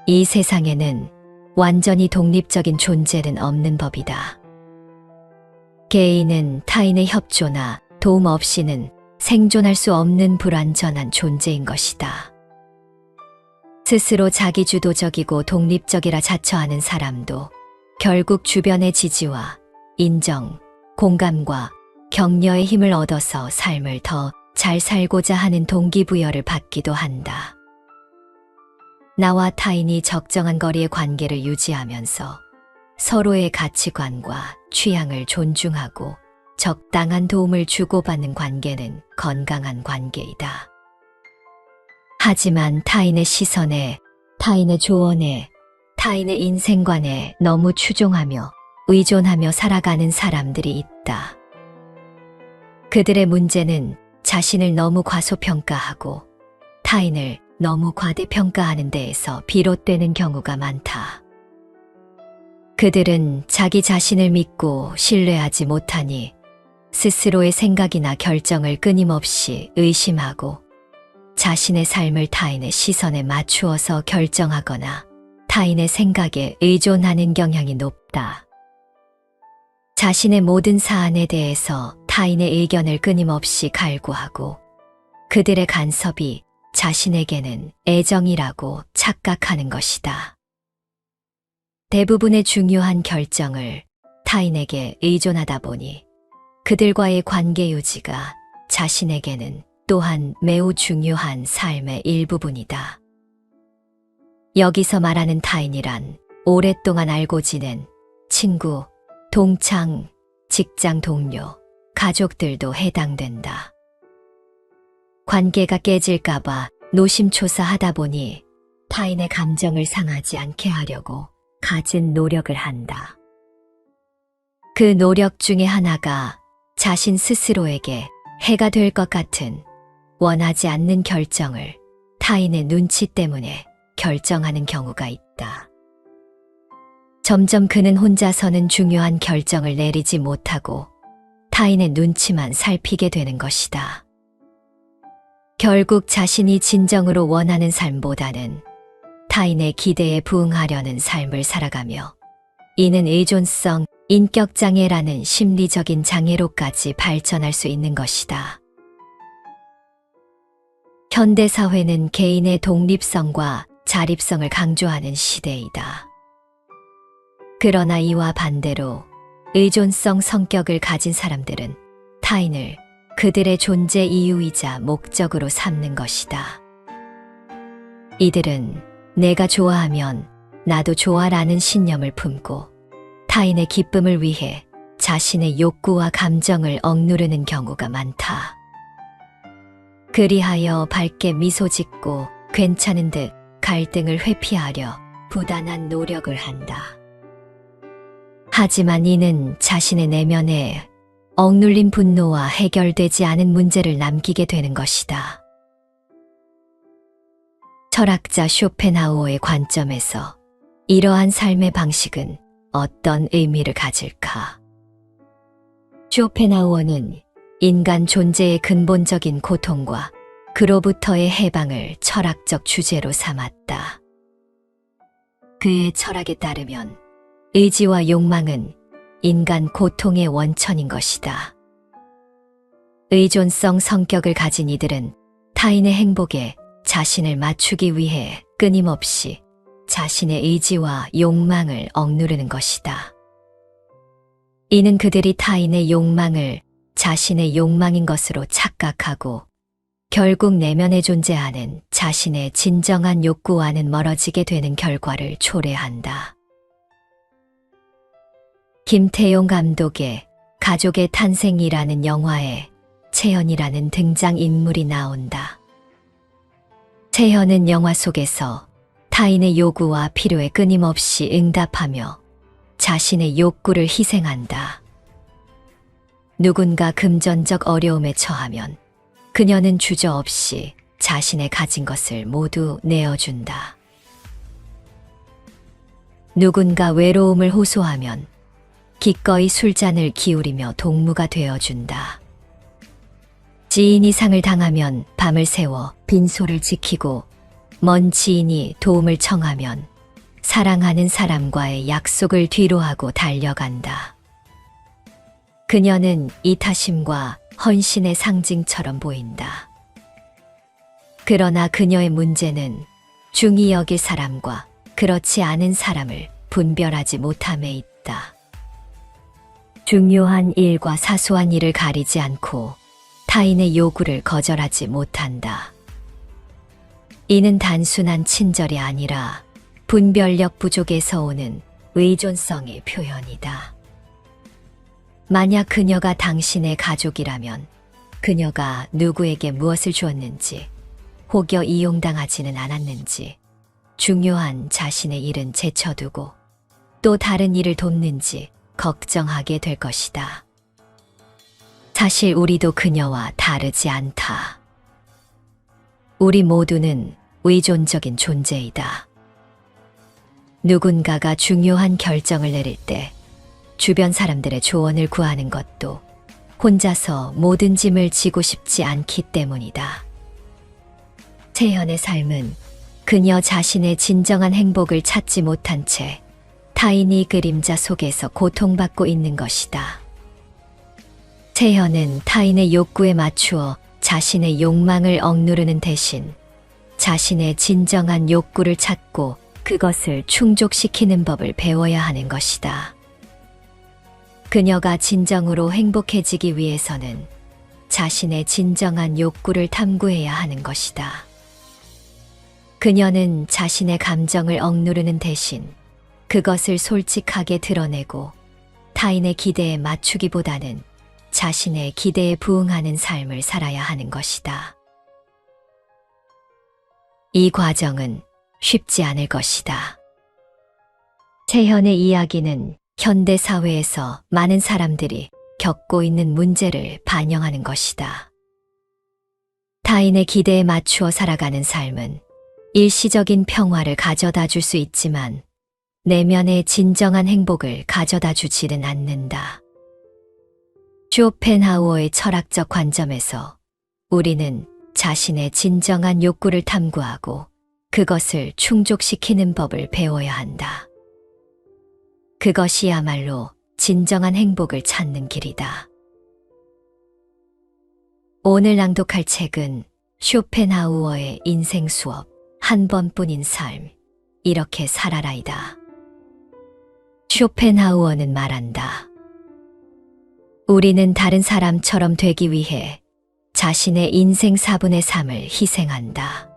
이 세상에는 완전히 독립적인 존재는 없는 법이다. 개인은 타인의 협조나 도움 없이는 생존할 수 없는 불완전한 존재인 것이다. 스스로 자기주도적이고 독립적이라 자처하는 사람도 결국 주변의 지지와 인정, 공감과 격려의 힘을 얻어서 삶을 더 잘 살고자 하는 동기부여를 받기도 한다. 나와 타인이 적정한 거리의 관계를 유지하면서 서로의 가치관과 취향을 존중하고 적당한 도움을 주고받는 관계는 건강한 관계이다. 하지만 타인의 시선에, 타인의 조언에, 타인의 인생관에 너무 추종하며 의존하며 살아가는 사람들이 있다. 그들의 문제는 자신을 너무 과소평가하고 타인을 너무 과대평가하는 데에서 비롯되는 경우가 많다. 그들은 자기 자신을 믿고 신뢰하지 못하니 스스로의 생각이나 결정을 끊임없이 의심하고 자신의 삶을 타인의 시선에 맞추어서 결정하거나 타인의 생각에 의존하는 경향이 높다. 자신의 모든 사안에 대해서 타인의 의견을 끊임없이 갈구하고 그들의 간섭이 자신에게는 애정이라고 착각하는 것이다. 대부분의 중요한 결정을 타인에게 의존하다 보니 그들과의 관계 유지가 자신에게는 또한 매우 중요한 삶의 일부분이다. 여기서 말하는 타인이란 오랫동안 알고 지낸 친구, 동창, 직장 동료, 가족들도 해당된다. 관계가 깨질까봐 노심초사하다 보니 타인의 감정을 상하지 않게 하려고 갖은 노력을 한다. 그 노력 중에 하나가 자신 스스로에게 해가 될 것 같은 원하지 않는 결정을 타인의 눈치 때문에 결정하는 경우가 있다. 점점 그는 혼자서는 중요한 결정을 내리지 못하고 타인의 눈치만 살피게 되는 것이다. 결국 자신이 진정으로 원하는 삶보다는 타인의 기대에 부응하려는 삶을 살아가며 이는 의존성, 인격장애라는 심리적인 장애로까지 발전할 수 있는 것이다. 현대사회는 개인의 독립성과 자립성을 강조하는 시대이다. 그러나 이와 반대로 의존성 성격을 가진 사람들은 타인을 그들의 존재 이유이자 목적으로 삼는 것이다. 이들은 내가 좋아하면 나도 좋아라는 신념을 품고 타인의 기쁨을 위해 자신의 욕구와 감정을 억누르는 경우가 많다. 그리하여 밝게 미소 짓고 괜찮은 듯 갈등을 회피하려 부단한 노력을 한다. 하지만 이는 자신의 내면에 억눌린 분노와 해결되지 않은 문제를 남기게 되는 것이다. 철학자 쇼펜하우어의 관점에서 이러한 삶의 방식은 어떤 의미를 가질까? 쇼펜하우어는 인간 존재의 근본적인 고통과 그로부터의 해방을 철학적 주제로 삼았다. 그의 철학에 따르면 의지와 욕망은 인간 고통의 원천인 것이다. 의존성 성격을 가진 이들은 타인의 행복에 자신을 맞추기 위해 끊임없이 자신의 의지와 욕망을 억누르는 것이다. 이는 그들이 타인의 욕망을 자신의 욕망인 것으로 착각하고 결국 내면에 존재하는 자신의 진정한 욕구와는 멀어지게 되는 결과를 초래한다. 김태용 감독의 가족의 탄생이라는 영화에 채연이라는 등장인물이 나온다. 채연은 영화 속에서 타인의 요구와 필요에 끊임없이 응답하며 자신의 욕구를 희생한다. 누군가 금전적 어려움에 처하면 그녀는 주저없이 자신의 가진 것을 모두 내어준다. 누군가 외로움을 호소하면 기꺼이 술잔을 기울이며 동무가 되어준다. 지인이 상을 당하면 밤을 새워 빈소를 지키고 먼 지인이 도움을 청하면 사랑하는 사람과의 약속을 뒤로하고 달려간다. 그녀는 이타심과 헌신의 상징처럼 보인다. 그러나 그녀의 문제는 중히 여길 사람과 그렇지 않은 사람을 분별하지 못함에 있다. 중요한 일과 사소한 일을 가리지 않고 타인의 요구를 거절하지 못한다. 이는 단순한 친절이 아니라 분별력 부족에서 오는 의존성의 표현이다. 만약 그녀가 당신의 가족이라면 그녀가 누구에게 무엇을 주었는지, 혹여 이용당하지는 않았는지, 중요한 자신의 일은 제쳐두고 또 다른 일을 돕는지 걱정하게 될 것이다. 사실 우리도 그녀와 다르지 않다. 우리 모두는 의존적인 존재이다. 누군가가 중요한 결정을 내릴 때 주변 사람들의 조언을 구하는 것도 혼자서 모든 짐을 지고 싶지 않기 때문이다. 채연의 삶은 그녀 자신의 진정한 행복을 찾지 못한 채 타인의 그림자 속에서 고통받고 있는 것이다. 채연은 타인의 욕구에 맞추어 자신의 욕망을 억누르는 대신 자신의 진정한 욕구를 찾고 그것을 충족시키는 법을 배워야 하는 것이다. 그녀가 진정으로 행복해지기 위해서는 자신의 진정한 욕구를 탐구해야 하는 것이다. 그녀는 자신의 감정을 억누르는 대신 그것을 솔직하게 드러내고 타인의 기대에 맞추기보다는 자신의 기대에 부응하는 삶을 살아야 하는 것이다. 이 과정은 쉽지 않을 것이다. 채연의 이야기는 현대 사회에서 많은 사람들이 겪고 있는 문제를 반영하는 것이다. 타인의 기대에 맞추어 살아가는 삶은 일시적인 평화를 가져다 줄 수 있지만 내면의 진정한 행복을 가져다 주지는 않는다. 쇼펜하우어의 철학적 관점에서 우리는 자신의 진정한 욕구를 탐구하고 그것을 충족시키는 법을 배워야 한다. 그것이야말로 진정한 행복을 찾는 길이다. 오늘 낭독할 책은 쇼펜하우어의 인생 수업, 한 번뿐인 삶, 이렇게 살아라이다. 쇼펜하우어는 말한다. 우리는 다른 사람처럼 되기 위해 자신의 인생 4분의 3을 희생한다.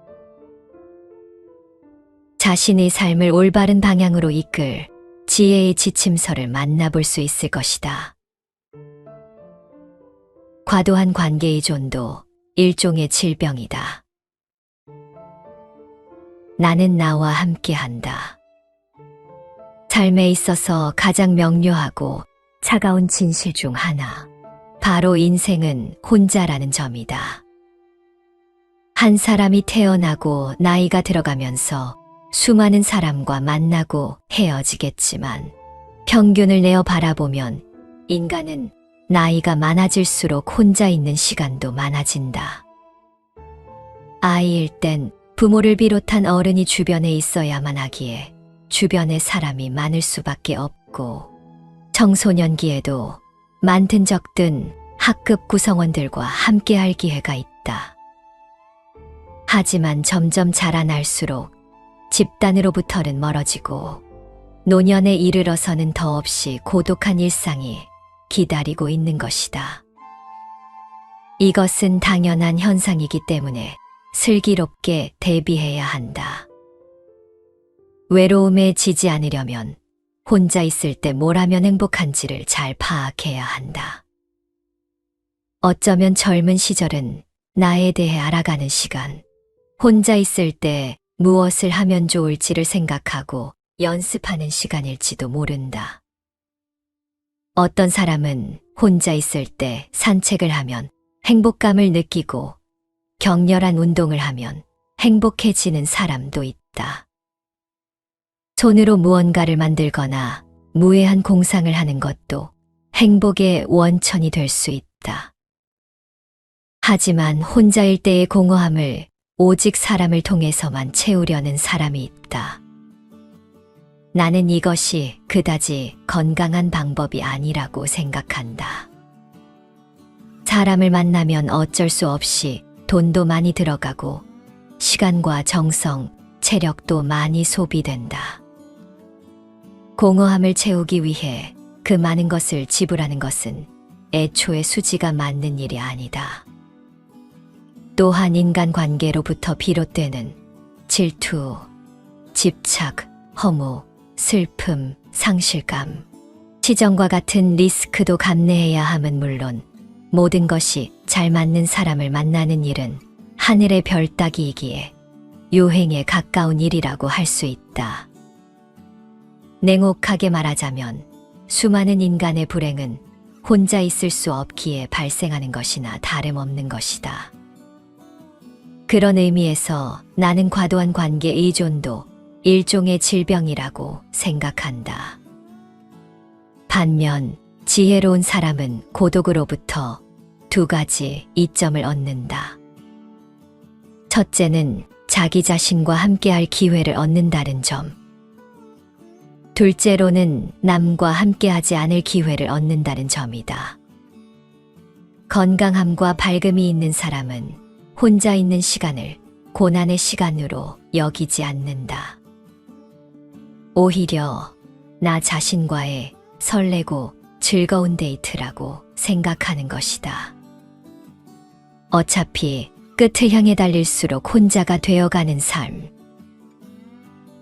자신의 삶을 올바른 방향으로 이끌 지혜의 지침서를 만나볼 수 있을 것이다. 과도한 관계의존도 일종의 질병이다. 나는 나와 함께한다. 삶에 있어서 가장 명료하고 차가운 진실 중 하나, 바로 인생은 혼자라는 점이다. 한 사람이 태어나고 나이가 들어가면서 수많은 사람과 만나고 헤어지겠지만 평균을 내어 바라보면 인간은 나이가 많아질수록 혼자 있는 시간도 많아진다. 아이일 땐 부모를 비롯한 어른이 주변에 있어야만 하기에 주변에 사람이 많을 수밖에 없고, 청소년기에도 많든 적든 학급 구성원들과 함께할 기회가 있다. 하지만 점점 자라날수록 집단으로부터는 멀어지고 노년에 이르러서는 더없이 고독한 일상이 기다리고 있는 것이다. 이것은 당연한 현상이기 때문에 슬기롭게 대비해야 한다. 외로움에 지지 않으려면 혼자 있을 때 뭘 하면 행복한지를 잘 파악해야 한다. 어쩌면 젊은 시절은 나에 대해 알아가는 시간, 혼자 있을 때 무엇을 하면 좋을지를 생각하고 연습하는 시간일지도 모른다. 어떤 사람은 혼자 있을 때 산책을 하면 행복감을 느끼고 격렬한 운동을 하면 행복해지는 사람도 있다. 손으로 무언가를 만들거나 무해한 공상을 하는 것도 행복의 원천이 될 수 있다. 하지만 혼자일 때의 공허함을 오직 사람을 통해서만 채우려는 사람이 있다. 나는 이것이 그다지 건강한 방법이 아니라고 생각한다. 사람을 만나면 어쩔 수 없이 돈도 많이 들어가고 시간과 정성, 체력도 많이 소비된다. 공허함을 채우기 위해 그 많은 것을 지불하는 것은 애초에 수지가 맞는 일이 아니다. 또한 인간관계로부터 비롯되는 질투, 집착, 허무, 슬픔, 상실감, 시정과 같은 리스크도 감내해야 함은 물론 모든 것이 잘 맞는 사람을 만나는 일은 하늘의 별 따기이기에 요행에 가까운 일이라고 할 수 있다. 냉혹하게 말하자면 수많은 인간의 불행은 혼자 있을 수 없기에 발생하는 것이나 다름없는 것이다. 그런 의미에서 나는 과도한 관계 의존도 일종의 질병이라고 생각한다. 반면 지혜로운 사람은 고독으로부터 두 가지 이점을 얻는다. 첫째는 자기 자신과 함께할 기회를 얻는다는 점. 둘째로는 남과 함께하지 않을 기회를 얻는다는 점이다. 건강함과 밝음이 있는 사람은 혼자 있는 시간을 고난의 시간으로 여기지 않는다. 오히려 나 자신과의 설레고 즐거운 데이트라고 생각하는 것이다. 어차피 끝을 향해 달릴수록 혼자가 되어가는 삶.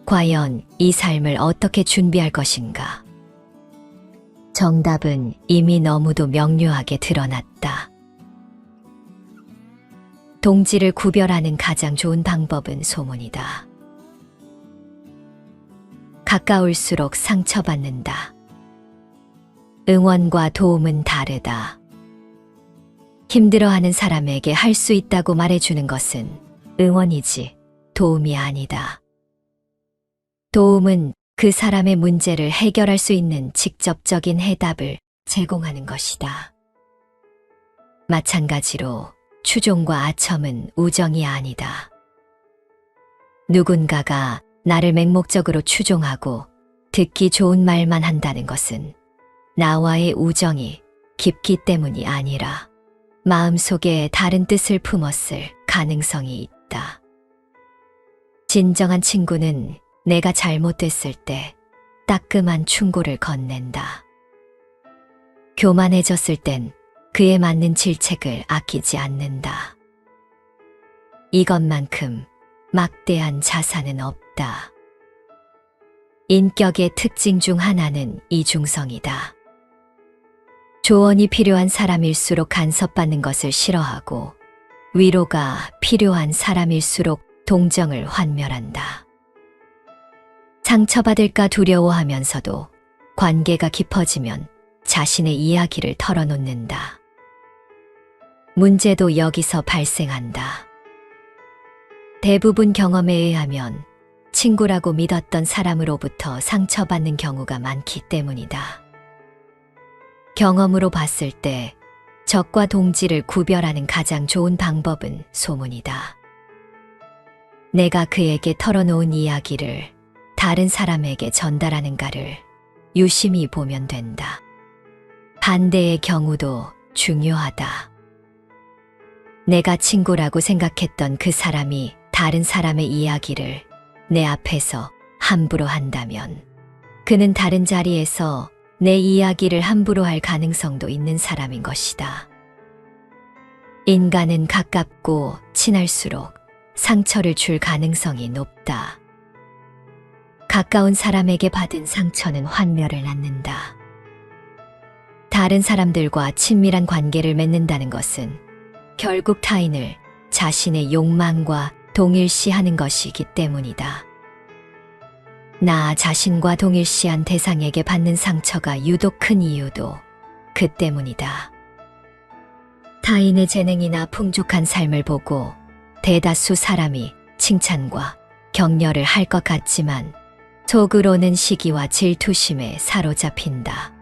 과연 이 삶을 어떻게 준비할 것인가? 정답은 이미 너무도 명료하게 드러났다. 동지를 구별하는 가장 좋은 방법은 소문이다. 가까울수록 상처받는다. 응원과 도움은 다르다. 힘들어하는 사람에게 할 수 있다고 말해주는 것은 응원이지 도움이 아니다. 도움은 그 사람의 문제를 해결할 수 있는 직접적인 해답을 제공하는 것이다. 마찬가지로 추종과 아첨은 우정이 아니다. 누군가가 나를 맹목적으로 추종하고 듣기 좋은 말만 한다는 것은 나와의 우정이 깊기 때문이 아니라 마음속에 다른 뜻을 품었을 가능성이 있다. 진정한 친구는 내가 잘못됐을 때 따끔한 충고를 건넨다. 교만해졌을 땐 그에 맞는 질책을 아끼지 않는다. 이것만큼 막대한 자산은 없다. 인격의 특징 중 하나는 이중성이다. 조언이 필요한 사람일수록 간섭받는 것을 싫어하고 위로가 필요한 사람일수록 동정을 환멸한다. 상처받을까 두려워하면서도 관계가 깊어지면 자신의 이야기를 털어놓는다. 문제도 여기서 발생한다. 대부분 경험에 의하면 친구라고 믿었던 사람으로부터 상처받는 경우가 많기 때문이다. 경험으로 봤을 때 적과 동지를 구별하는 가장 좋은 방법은 소문이다. 내가 그에게 털어놓은 이야기를 다른 사람에게 전달하는가를 유심히 보면 된다. 반대의 경우도 중요하다. 내가 친구라고 생각했던 그 사람이 다른 사람의 이야기를 내 앞에서 함부로 한다면 그는 다른 자리에서 내 이야기를 함부로 할 가능성도 있는 사람인 것이다. 인간은 가깝고 친할수록 상처를 줄 가능성이 높다. 가까운 사람에게 받은 상처는 환멸을 낳는다. 다른 사람들과 친밀한 관계를 맺는다는 것은 결국 타인을 자신의 욕망과 동일시하는 것이기 때문이다. 나 자신과 동일시한 대상에게 받는 상처가 유독 큰 이유도 그 때문이다. 타인의 재능이나 풍족한 삶을 보고 대다수 사람이 칭찬과 격려를 할 것 같지만 속으로는 시기와 질투심에 사로잡힌다.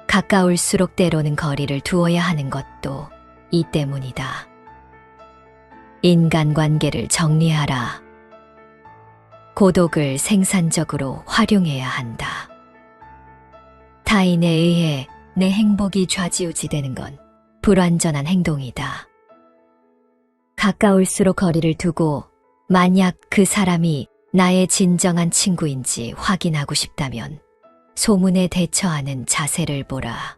가까울수록 때로는 거리를 두어야 하는 것도 이 때문이다. 인간관계를 정리하라. 고독을 생산적으로 활용해야 한다. 타인에 의해 내 행복이 좌지우지되는 건 불완전한 행동이다. 가까울수록 거리를 두고 만약 그 사람이 나의 진정한 친구인지 확인하고 싶다면 소문에 대처하는 자세를 보라.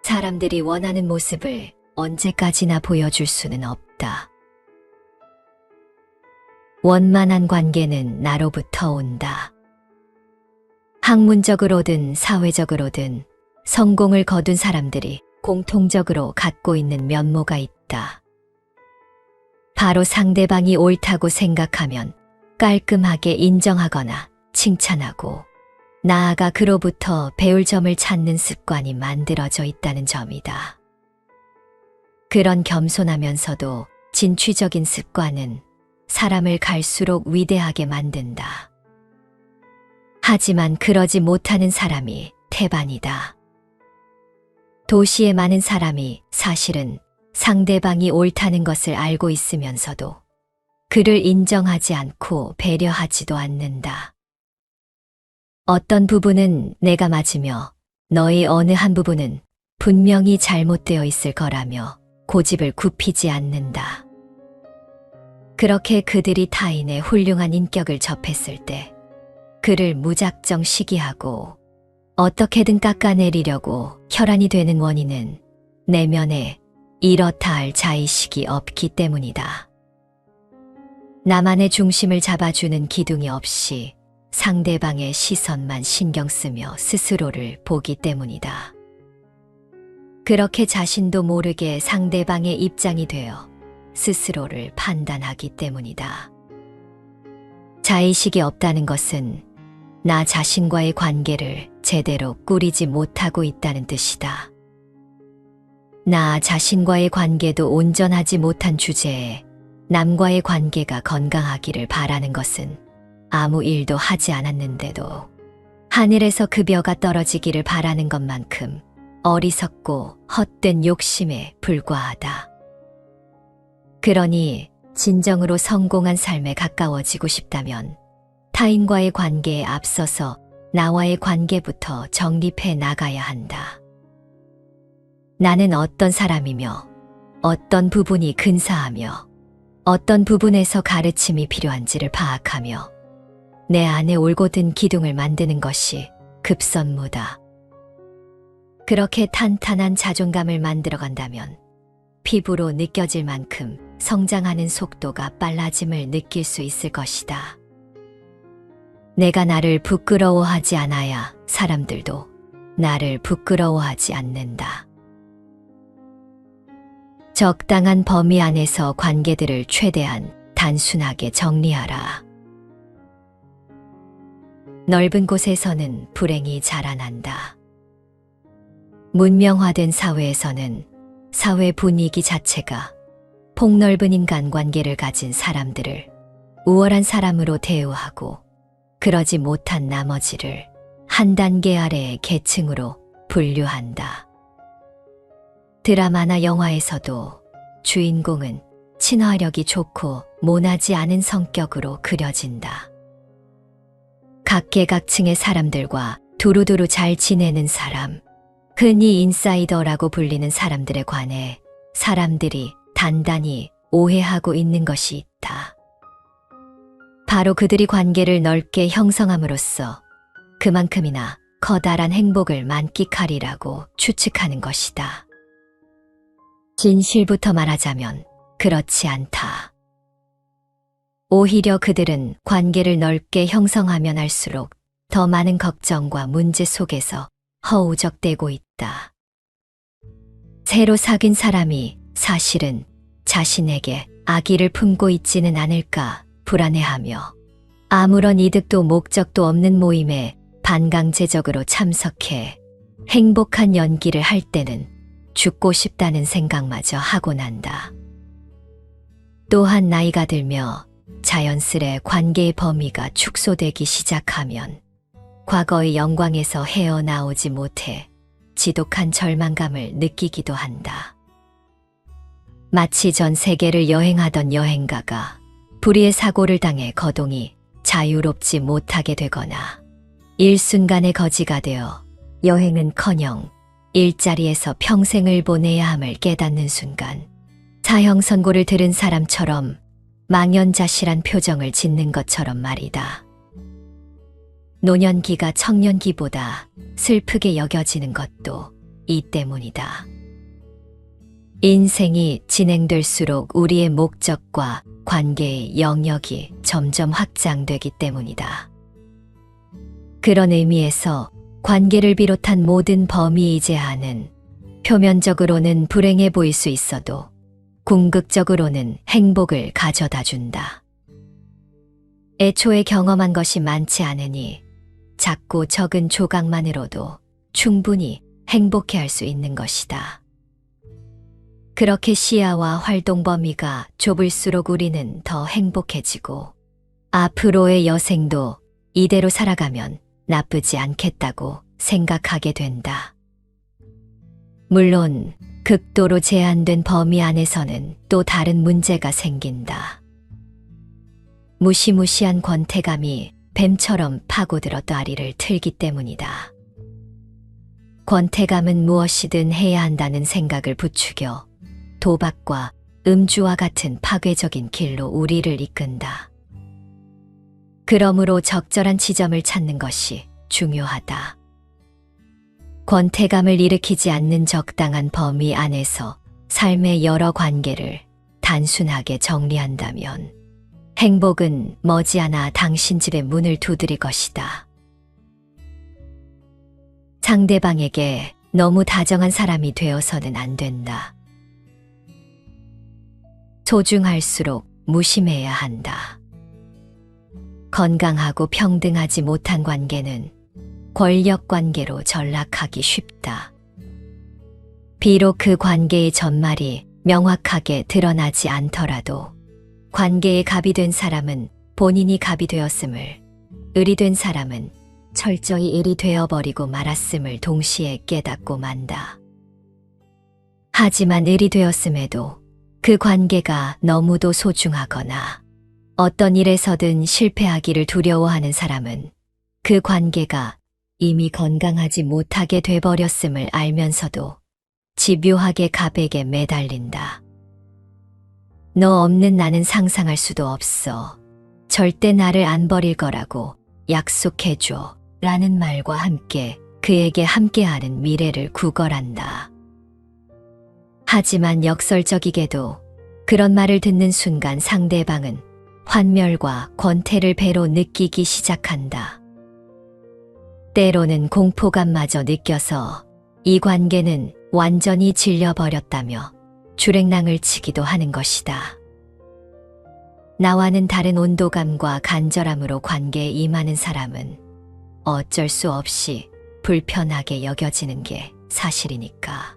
사람들이 원하는 모습을 언제까지나 보여줄 수는 없다. 원만한 관계는 나로부터 온다. 학문적으로든 사회적으로든 성공을 거둔 사람들이 공통적으로 갖고 있는 면모가 있다. 바로 상대방이 옳다고 생각하면 깔끔하게 인정하거나 칭찬하고 나아가 그로부터 배울 점을 찾는 습관이 만들어져 있다는 점이다. 그런 겸손하면서도 진취적인 습관은 사람을 갈수록 위대하게 만든다. 하지만 그러지 못하는 사람이 태반이다. 도시의 많은 사람이 사실은 상대방이 옳다는 것을 알고 있으면서도 그를 인정하지 않고 배려하지도 않는다. 어떤 부분은 내가 맞으며 너의 어느 한 부분은 분명히 잘못되어 있을 거라며 고집을 굽히지 않는다. 그렇게 그들이 타인의 훌륭한 인격을 접했을 때 그를 무작정 시기하고 어떻게든 깎아내리려고 혈안이 되는 원인은 내면에 이렇다 할 자의식이 없기 때문이다. 나만의 중심을 잡아주는 기둥이 없이 상대방의 시선만 신경 쓰며 스스로를 보기 때문이다. 그렇게 자신도 모르게 상대방의 입장이 되어 스스로를 판단하기 때문이다. 자의식이 없다는 것은 나 자신과의 관계를 제대로 꾸리지 못하고 있다는 뜻이다. 나 자신과의 관계도 온전하지 못한 주제에 남과의 관계가 건강하기를 바라는 것은 아무 일도 하지 않았는데도 하늘에서 급여가 떨어지기를 바라는 것만큼 어리석고 헛된 욕심에 불과하다. 그러니 진정으로 성공한 삶에 가까워지고 싶다면 타인과의 관계에 앞서서 나와의 관계부터 정립해 나가야 한다. 나는 어떤 사람이며 어떤 부분이 근사하며 어떤 부분에서 가르침이 필요한지를 파악하며 내 안에 올곧은 기둥을 만드는 것이 급선무다. 그렇게 탄탄한 자존감을 만들어간다면 피부로 느껴질 만큼 성장하는 속도가 빨라짐을 느낄 수 있을 것이다. 내가 나를 부끄러워하지 않아야 사람들도 나를 부끄러워하지 않는다. 적당한 범위 안에서 관계들을 최대한 단순하게 정리하라. 넓은 곳에서는 불행이 자라난다. 문명화된 사회에서는 사회 분위기 자체가 폭넓은 인간관계를 가진 사람들을 우월한 사람으로 대우하고 그러지 못한 나머지를 한 단계 아래의 계층으로 분류한다. 드라마나 영화에서도 주인공은 친화력이 좋고 모나지 않은 성격으로 그려진다. 각계각층의 사람들과 두루두루 잘 지내는 사람, 흔히 인사이더라고 불리는 사람들에 관해 사람들이 단단히 오해하고 있는 것이 있다. 바로 그들이 관계를 넓게 형성함으로써 그만큼이나 커다란 행복을 만끽하리라고 추측하는 것이다. 진실부터 말하자면 그렇지 않다. 오히려 그들은 관계를 넓게 형성하면 할수록 더 많은 걱정과 문제 속에서 허우적대고 있다. 새로 사귄 사람이 사실은 자신에게 악의를 품고 있지는 않을까 불안해하며 아무런 이득도 목적도 없는 모임에 반강제적으로 참석해 행복한 연기를 할 때는 죽고 싶다는 생각마저 하곤 한다. 또한 나이가 들며 자연스레 관계의 범위가 축소되기 시작하면 과거의 영광에서 헤어나오지 못해 지독한 절망감을 느끼기도 한다. 마치 전 세계를 여행하던 여행가가 불의의 사고를 당해 거동이 자유롭지 못하게 되거나 일순간의 거지가 되어 여행은커녕 일자리에서 평생을 보내야 함을 깨닫는 순간 사형 선고를 들은 사람처럼 망연자실한 표정을 짓는 것처럼 말이다. 노년기가 청년기보다 슬프게 여겨지는 것도 이 때문이다. 인생이 진행될수록 우리의 목적과 관계의 영역이 점점 확장되기 때문이다. 그런 의미에서 관계를 비롯한 모든 범위이제하는 표면적으로는 불행해 보일 수 있어도 궁극적으로는 행복을 가져다 준다. 애초에 경험한 것이 많지 않으니 작고 적은 조각만으로도 충분히 행복해할 수 있는 것이다. 그렇게 시야와 활동 범위가 좁을수록 우리는 더 행복해지고 앞으로의 여생도 이대로 살아가면 나쁘지 않겠다고 생각하게 된다. 물론 극도로 제한된 범위 안에서는 또 다른 문제가 생긴다. 무시무시한 권태감이 뱀처럼 파고들어 다리를 틀기 때문이다. 권태감은 무엇이든 해야 한다는 생각을 부추겨 도박과 음주와 같은 파괴적인 길로 우리를 이끈다. 그러므로 적절한 지점을 찾는 것이 중요하다. 권태감을 일으키지 않는 적당한 범위 안에서 삶의 여러 관계를 단순하게 정리한다면 행복은 머지않아 당신 집의 문을 두드릴 것이다. 상대방에게 너무 다정한 사람이 되어서는 안 된다. 소중할수록 무심해야 한다. 건강하고 평등하지 못한 관계는 권력 관계로 전락하기 쉽다. 비록 그 관계의 전말이 명확하게 드러나지 않더라도 관계에 갑이 된 사람은 본인이 갑이 되었음을, 을이 된 사람은 철저히 을이 되어버리고 말았음을 동시에 깨닫고 만다. 하지만 을이 되었음에도 그 관계가 너무도 소중하거나 어떤 일에서든 실패하기를 두려워하는 사람은 그 관계가 이미 건강하지 못하게 돼버렸음을 알면서도 집요하게 갑에게 매달린다. 너 없는 나는 상상할 수도 없어. 절대 나를 안 버릴 거라고 약속해줘. 라는 말과 함께 그에게 함께하는 미래를 구걸한다. 하지만 역설적이게도 그런 말을 듣는 순간 상대방은 환멸과 권태를 배로 느끼기 시작한다. 때로는 공포감마저 느껴서 이 관계는 완전히 질려버렸다며 주랭랑을 치기도 하는 것이다. 나와는 다른 온도감과 간절함으로 관계에 임하는 사람은 어쩔 수 없이 불편하게 여겨지는 게 사실이니까.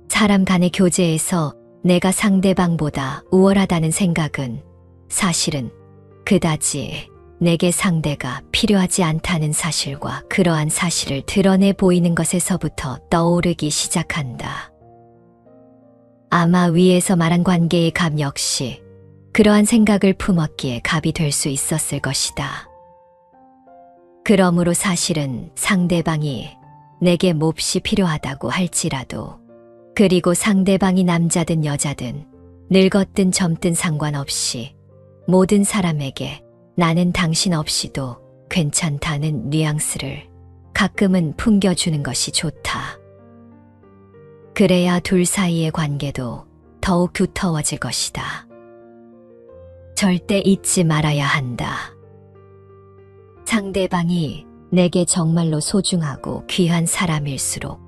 사람 간의 교제에서 내가 상대방보다 우월하다는 생각은 사실은 그다지 내게 상대가 필요하지 않다는 사실과 그러한 사실을 드러내 보이는 것에서부터 떠오르기 시작한다. 아마 위에서 말한 관계의 갑 역시 그러한 생각을 품었기에 갑이 될 수 있었을 것이다. 그러므로 사실은 상대방이 내게 몹시 필요하다고 할지라도, 그리고 상대방이 남자든 여자든 늙었든 젊든 상관없이 모든 사람에게 나는 당신 없이도 괜찮다는 뉘앙스를 가끔은 풍겨주는 것이 좋다. 그래야 둘 사이의 관계도 더욱 두터워질 것이다. 절대 잊지 말아야 한다. 상대방이 내게 정말로 소중하고 귀한 사람일수록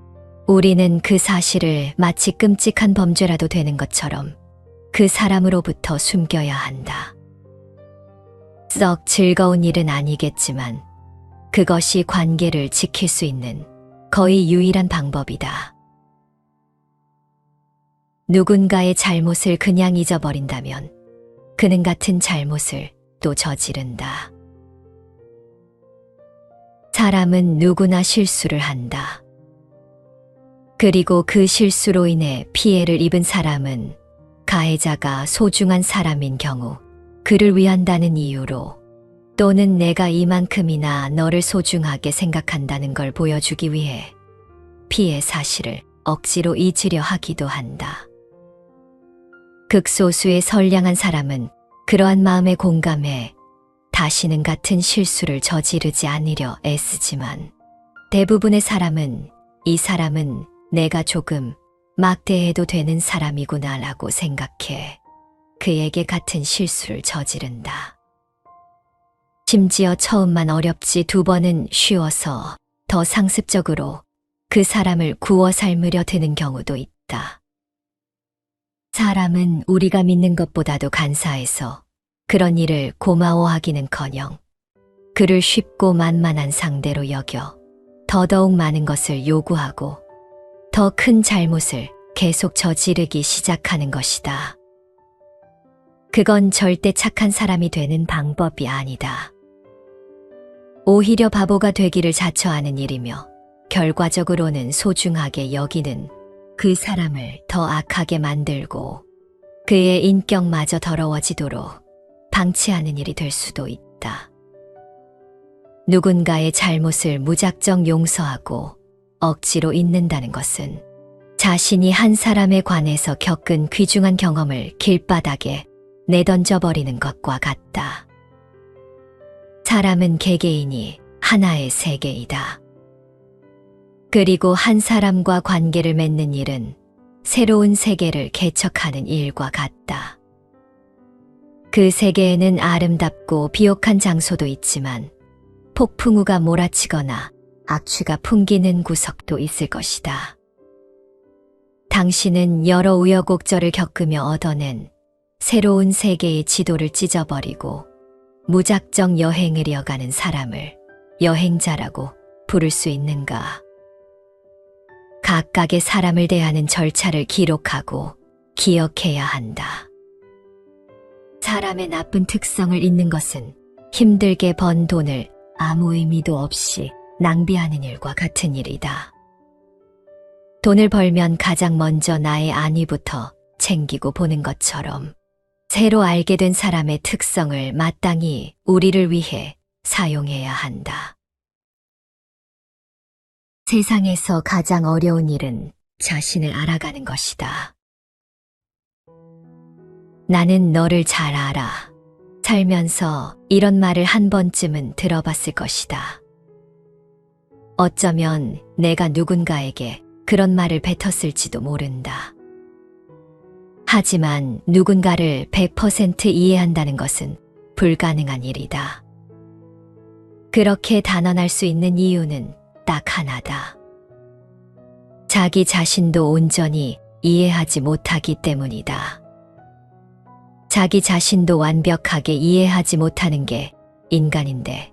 우리는 그 사실을 마치 끔찍한 범죄라도 되는 것처럼 그 사람으로부터 숨겨야 한다. 썩 즐거운 일은 아니겠지만 그것이 관계를 지킬 수 있는 거의 유일한 방법이다. 누군가의 잘못을 그냥 잊어버린다면 그는 같은 잘못을 또 저지른다. 사람은 누구나 실수를 한다. 그리고 그 실수로 인해 피해를 입은 사람은 가해자가 소중한 사람인 경우 그를 위한다는 이유로 또는 내가 이만큼이나 너를 소중하게 생각한다는 걸 보여주기 위해 피해 사실을 억지로 잊으려 하기도 한다. 극소수의 선량한 사람은 그러한 마음에 공감해 다시는 같은 실수를 저지르지 않으려 애쓰지만 대부분의 사람은 이 사람은 내가 조금 막대해도 되는 사람이구나라고 생각해 그에게 같은 실수를 저지른다. 심지어 처음만 어렵지 두 번은 쉬워서 더 상습적으로 그 사람을 구워 삶으려 드는 경우도 있다. 사람은 우리가 믿는 것보다도 간사해서 그런 일을 고마워하기는커녕 그를 쉽고 만만한 상대로 여겨 더더욱 많은 것을 요구하고 더 큰 잘못을 계속 저지르기 시작하는 것이다. 그건 절대 착한 사람이 되는 방법이 아니다. 오히려 바보가 되기를 자처하는 일이며 결과적으로는 소중하게 여기는 그 사람을 더 악하게 만들고 그의 인격마저 더러워지도록 방치하는 일이 될 수도 있다. 누군가의 잘못을 무작정 용서하고 억지로 잊는다는 것은 자신이 한 사람에 관해서 겪은 귀중한 경험을 길바닥에 내던져버리는 것과 같다. 사람은 개개인이 하나의 세계이다. 그리고 한 사람과 관계를 맺는 일은 새로운 세계를 개척하는 일과 같다. 그 세계에는 아름답고 비옥한 장소도 있지만 폭풍우가 몰아치거나 악취가 풍기는 구석도 있을 것이다. 당신은 여러 우여곡절을 겪으며 얻어낸 새로운 세계의 지도를 찢어버리고 무작정 여행을 이어가는 사람을 여행자라고 부를 수 있는가? 각각의 사람을 대하는 절차를 기록하고 기억해야 한다. 사람의 나쁜 특성을 잊는 것은 힘들게 번 돈을 아무 의미도 없이 낭비하는 일과 같은 일이다. 돈을 벌면 가장 먼저 나의 안위부터 챙기고 보는 것처럼 새로 알게 된 사람의 특성을 마땅히 우리를 위해 사용해야 한다. 세상에서 가장 어려운 일은 자신을 알아가는 것이다. 나는 너를 잘 알아. 살면서 이런 말을 한 번쯤은 들어봤을 것이다. 어쩌면 내가 누군가에게 그런 말을 뱉었을지도 모른다. 하지만 누군가를 100% 이해한다는 것은 불가능한 일이다. 그렇게 단언할 수 있는 이유는 딱 하나다. 자기 자신도 온전히 이해하지 못하기 때문이다. 자기 자신도 완벽하게 이해하지 못하는 게 인간인데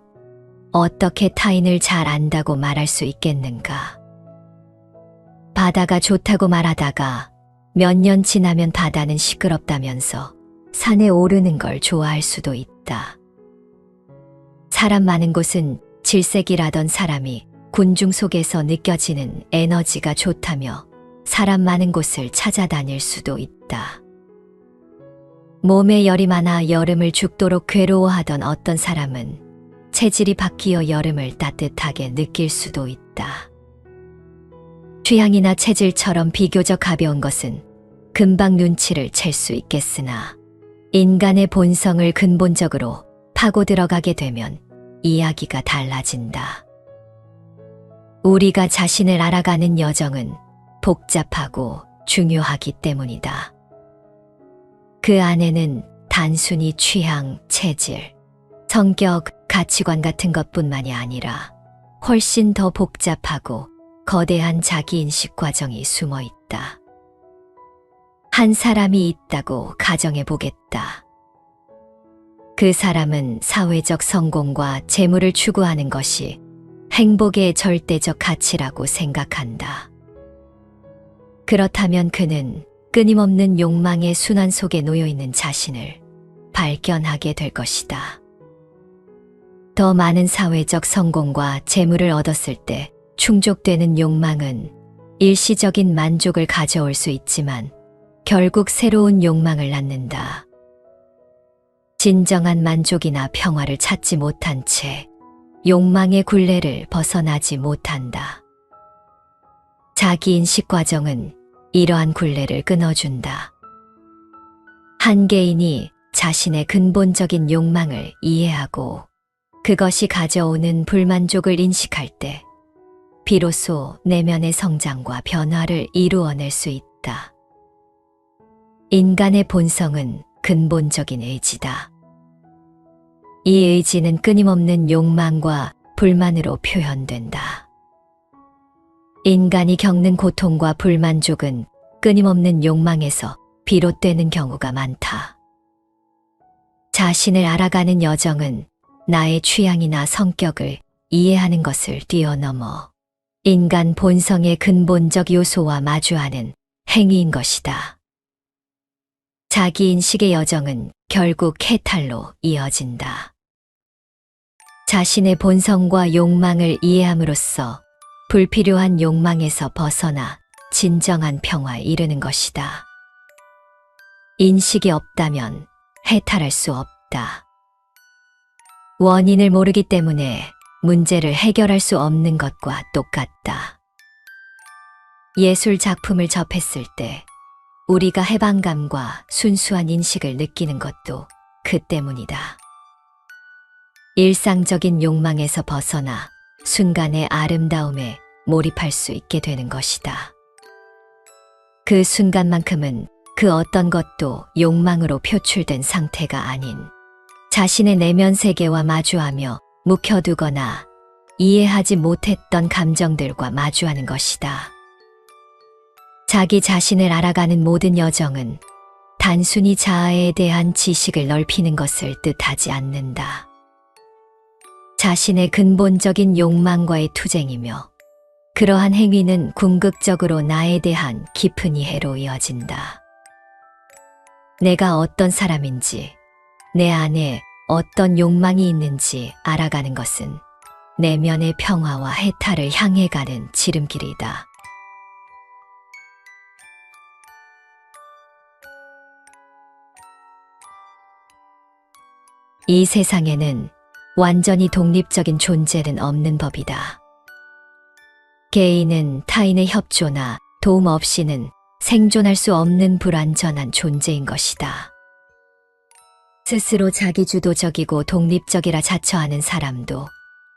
어떻게 타인을 잘 안다고 말할 수 있겠는가? 바다가 좋다고 말하다가 몇 년 지나면 바다는 시끄럽다면서 산에 오르는 걸 좋아할 수도 있다. 사람 많은 곳은 질색이라던 사람이 군중 속에서 느껴지는 에너지가 좋다며 사람 많은 곳을 찾아다닐 수도 있다. 몸에 열이 많아 여름을 죽도록 괴로워하던 어떤 사람은 체질이 바뀌어 여름을 따뜻하게 느낄 수도 있다. 취향이나 체질처럼 비교적 가벼운 것은 금방 눈치를 챌 수 있겠으나 인간의 본성을 근본적으로 파고 들어가게 되면 이야기가 달라진다. 우리가 자신을 알아가는 여정은 복잡하고 중요하기 때문이다. 그 안에는 단순히 취향, 체질, 성격, 가치관 같은 것뿐만이 아니라 훨씬 더 복잡하고 거대한 자기인식 과정이 숨어 있다. 한 사람이 있다고 가정해 보겠다. 그 사람은 사회적 성공과 재물을 추구하는 것이 행복의 절대적 가치라고 생각한다. 그렇다면 그는 끊임없는 욕망의 순환 속에 놓여 있는 자신을 발견하게 될 것이다. 더 많은 사회적 성공과 재물을 얻었을 때 충족되는 욕망은 일시적인 만족을 가져올 수 있지만 결국 새로운 욕망을 낳는다. 진정한 만족이나 평화를 찾지 못한 채 욕망의 굴레를 벗어나지 못한다. 자기인식 과정은 이러한 굴레를 끊어준다. 한 개인이 자신의 근본적인 욕망을 이해하고 그것이 가져오는 불만족을 인식할 때 비로소 내면의 성장과 변화를 이루어낼 수 있다. 인간의 본성은 근본적인 의지다. 이 의지는 끊임없는 욕망과 불만으로 표현된다. 인간이 겪는 고통과 불만족은 끊임없는 욕망에서 비롯되는 경우가 많다. 자신을 알아가는 여정은 나의 취향이나 성격을 이해하는 것을 뛰어넘어 인간 본성의 근본적 요소와 마주하는 행위인 것이다. 자기인식의 여정은 결국 해탈로 이어진다. 자신의 본성과 욕망을 이해함으로써 불필요한 욕망에서 벗어나 진정한 평화에 이르는 것이다. 인식이 없다면 해탈할 수 없다. 원인을 모르기 때문에 문제를 해결할 수 없는 것과 똑같다. 예술 작품을 접했을 때 우리가 해방감과 순수한 인식을 느끼는 것도 그 때문이다. 일상적인 욕망에서 벗어나 순간의 아름다움에 몰입할 수 있게 되는 것이다. 그 순간만큼은 그 어떤 것도 욕망으로 표출된 상태가 아닌 자신의 내면 세계와 마주하며 묵혀두거나 이해하지 못했던 감정들과 마주하는 것이다. 자기 자신을 알아가는 모든 여정은 단순히 자아에 대한 지식을 넓히는 것을 뜻하지 않는다. 자신의 근본적인 욕망과의 투쟁이며 그러한 행위는 궁극적으로 나에 대한 깊은 이해로 이어진다. 내가 어떤 사람인지, 내 안에 어떤 욕망이 있는지 알아가는 것은 내면의 평화와 해탈을 향해 가는 지름길이다. 이 세상에는 완전히 독립적인 존재는 없는 법이다. 개인은 타인의 협조나 도움 없이는 생존할 수 없는 불완전한 존재인 것이다. 스스로 자기주도적이고 독립적이라 자처하는 사람도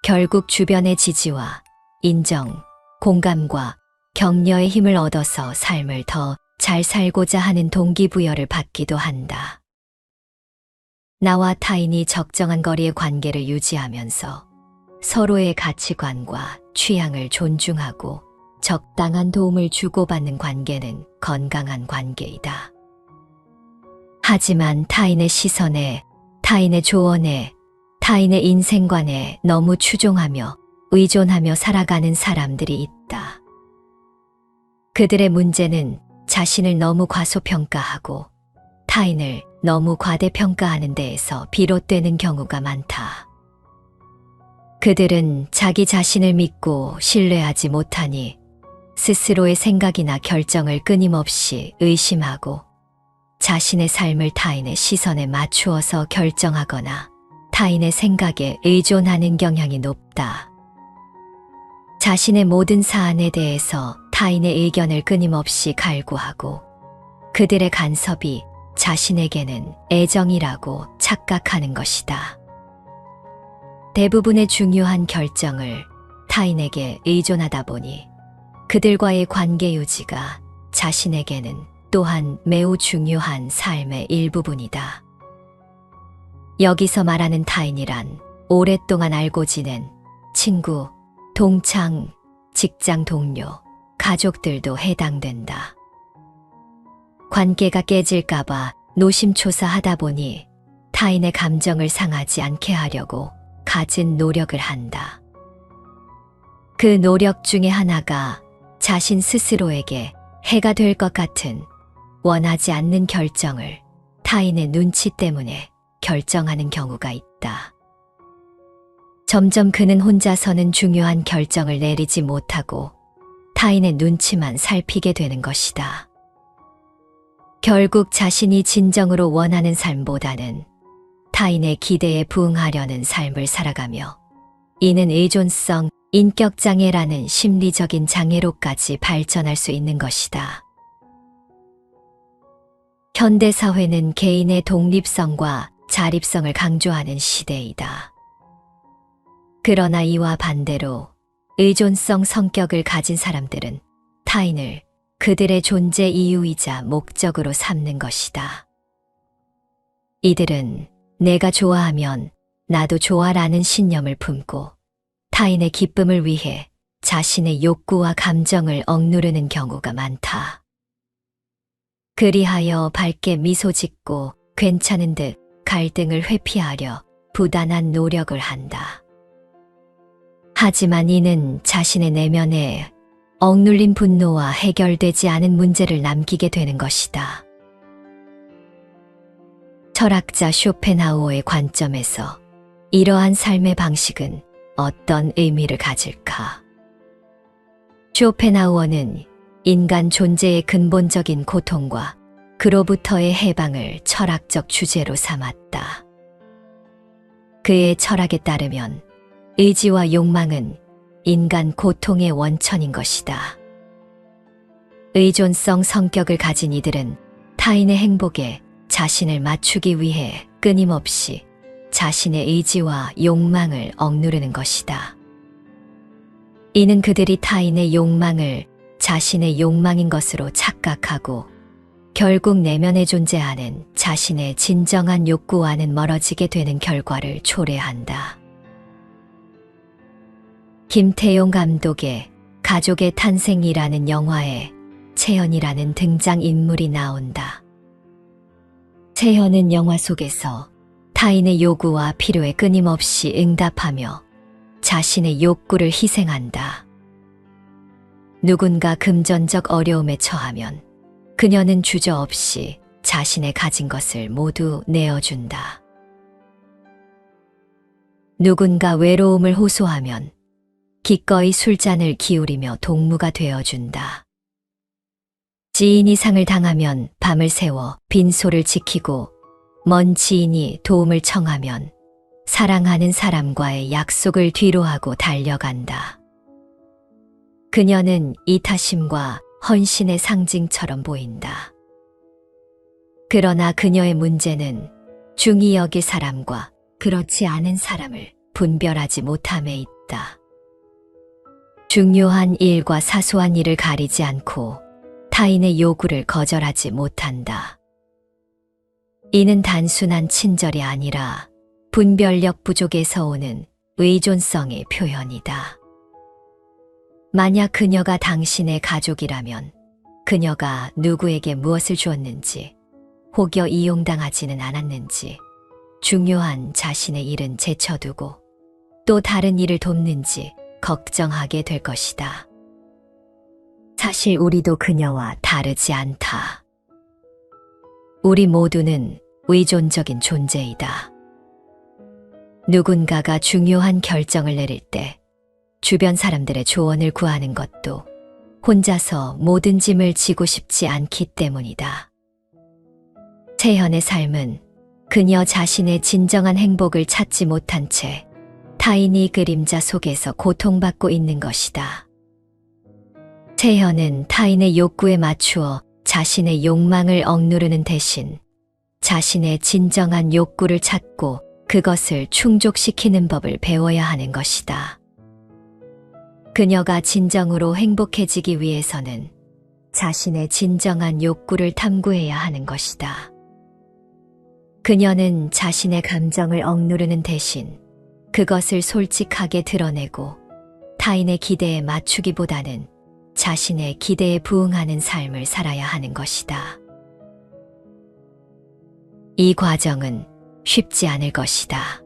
결국 주변의 지지와 인정, 공감과 격려의 힘을 얻어서 삶을 더 잘 살고자 하는 동기부여를 받기도 한다. 나와 타인이 적정한 거리의 관계를 유지하면서 서로의 가치관과 취향을 존중하고 적당한 도움을 주고받는 관계는 건강한 관계이다. 하지만 타인의 시선에, 타인의 조언에, 타인의 인생관에 너무 추종하며 의존하며 살아가는 사람들이 있다. 그들의 문제는 자신을 너무 과소평가하고 타인을 너무 과대평가하는 데에서 비롯되는 경우가 많다. 그들은 자기 자신을 믿고 신뢰하지 못하니 스스로의 생각이나 결정을 끊임없이 의심하고 자신의 삶을 타인의 시선에 맞추어서 결정하거나 타인의 생각에 의존하는 경향이 높다. 자신의 모든 사안에 대해서 타인의 의견을 끊임없이 갈구하고 그들의 간섭이 자신에게는 애정이라고 착각하는 것이다. 대부분의 중요한 결정을 타인에게 의존하다 보니 그들과의 관계 유지가 자신에게는 또한 매우 중요한 삶의 일부분이다. 여기서 말하는 타인이란 오랫동안 알고 지낸 친구, 동창, 직장 동료, 가족들도 해당된다. 관계가 깨질까봐 노심초사하다 보니 타인의 감정을 상하지 않게 하려고 갖은 노력을 한다. 그 노력 중에 하나가 자신 스스로에게 해가 될 것 같은 원하지 않는 결정을 타인의 눈치 때문에 결정하는 경우가 있다. 점점 그는 혼자서는 중요한 결정을 내리지 못하고 타인의 눈치만 살피게 되는 것이다. 결국 자신이 진정으로 원하는 삶보다는 타인의 기대에 부응하려는 삶을 살아가며 이는 의존성, 인격장애라는 심리적인 장애로까지 발전할 수 있는 것이다. 현대사회는 개인의 독립성과 자립성을 강조하는 시대이다. 그러나 이와 반대로 의존성 성격을 가진 사람들은 타인을 그들의 존재 이유이자 목적으로 삼는 것이다. 이들은 내가 좋아하면 나도 좋아라는 신념을 품고 타인의 기쁨을 위해 자신의 욕구와 감정을 억누르는 경우가 많다. 그리하여 밝게 미소 짓고 괜찮은 듯 갈등을 회피하려 부단한 노력을 한다. 하지만 이는 자신의 내면에 억눌린 분노와 해결되지 않은 문제를 남기게 되는 것이다. 철학자 쇼펜하우어의 관점에서 이러한 삶의 방식은 어떤 의미를 가질까? 쇼펜하우어는 인간 존재의 근본적인 고통과 그로부터의 해방을 철학적 주제로 삼았다. 그의 철학에 따르면 의지와 욕망은 인간 고통의 원천인 것이다. 의존성 성격을 가진 이들은 타인의 행복에 자신을 맞추기 위해 끊임없이 자신의 의지와 욕망을 억누르는 것이다. 이는 그들이 타인의 욕망을 자신의 욕망인 것으로 착각하고 결국 내면에 존재하는 자신의 진정한 욕구와는 멀어지게 되는 결과를 초래한다. 김태용 감독의 가족의 탄생이라는 영화에 채연이라는 등장인물이 나온다. 채연은 영화 속에서 타인의 요구와 필요에 끊임없이 응답하며 자신의 욕구를 희생한다. 누군가 금전적 어려움에 처하면 그녀는 주저없이 자신의 가진 것을 모두 내어준다. 누군가 외로움을 호소하면 기꺼이 술잔을 기울이며 동무가 되어준다. 지인이 상을 당하면 밤을 새워 빈소를 지키고 먼 지인이 도움을 청하면 사랑하는 사람과의 약속을 뒤로하고 달려간다. 그녀는 이타심과 헌신의 상징처럼 보인다. 그러나 그녀의 문제는 중히 여길 사람과 그렇지 않은 사람을 분별하지 못함에 있다. 중요한 일과 사소한 일을 가리지 않고 타인의 요구를 거절하지 못한다. 이는 단순한 친절이 아니라 분별력 부족에서 오는 의존성의 표현이다. 만약 그녀가 당신의 가족이라면 그녀가 누구에게 무엇을 주었는지, 혹여 이용당하지는 않았는지, 중요한 자신의 일은 제쳐두고 또 다른 일을 돕는지 걱정하게 될 것이다. 사실 우리도 그녀와 다르지 않다. 우리 모두는 의존적인 존재이다. 누군가가 중요한 결정을 내릴 때 주변 사람들의 조언을 구하는 것도 혼자서 모든 짐을 지고 싶지 않기 때문이다. 채연의 삶은 그녀 자신의 진정한 행복을 찾지 못한 채 타인의 그림자 속에서 고통받고 있는 것이다. 채연은 타인의 욕구에 맞추어 자신의 욕망을 억누르는 대신 자신의 진정한 욕구를 찾고 그것을 충족시키는 법을 배워야 하는 것이다. 그녀가 진정으로 행복해지기 위해서는 자신의 진정한 욕구를 탐구해야 하는 것이다. 그녀는 자신의 감정을 억누르는 대신 그것을 솔직하게 드러내고 타인의 기대에 맞추기보다는 자신의 기대에 부응하는 삶을 살아야 하는 것이다. 이 과정은 쉽지 않을 것이다.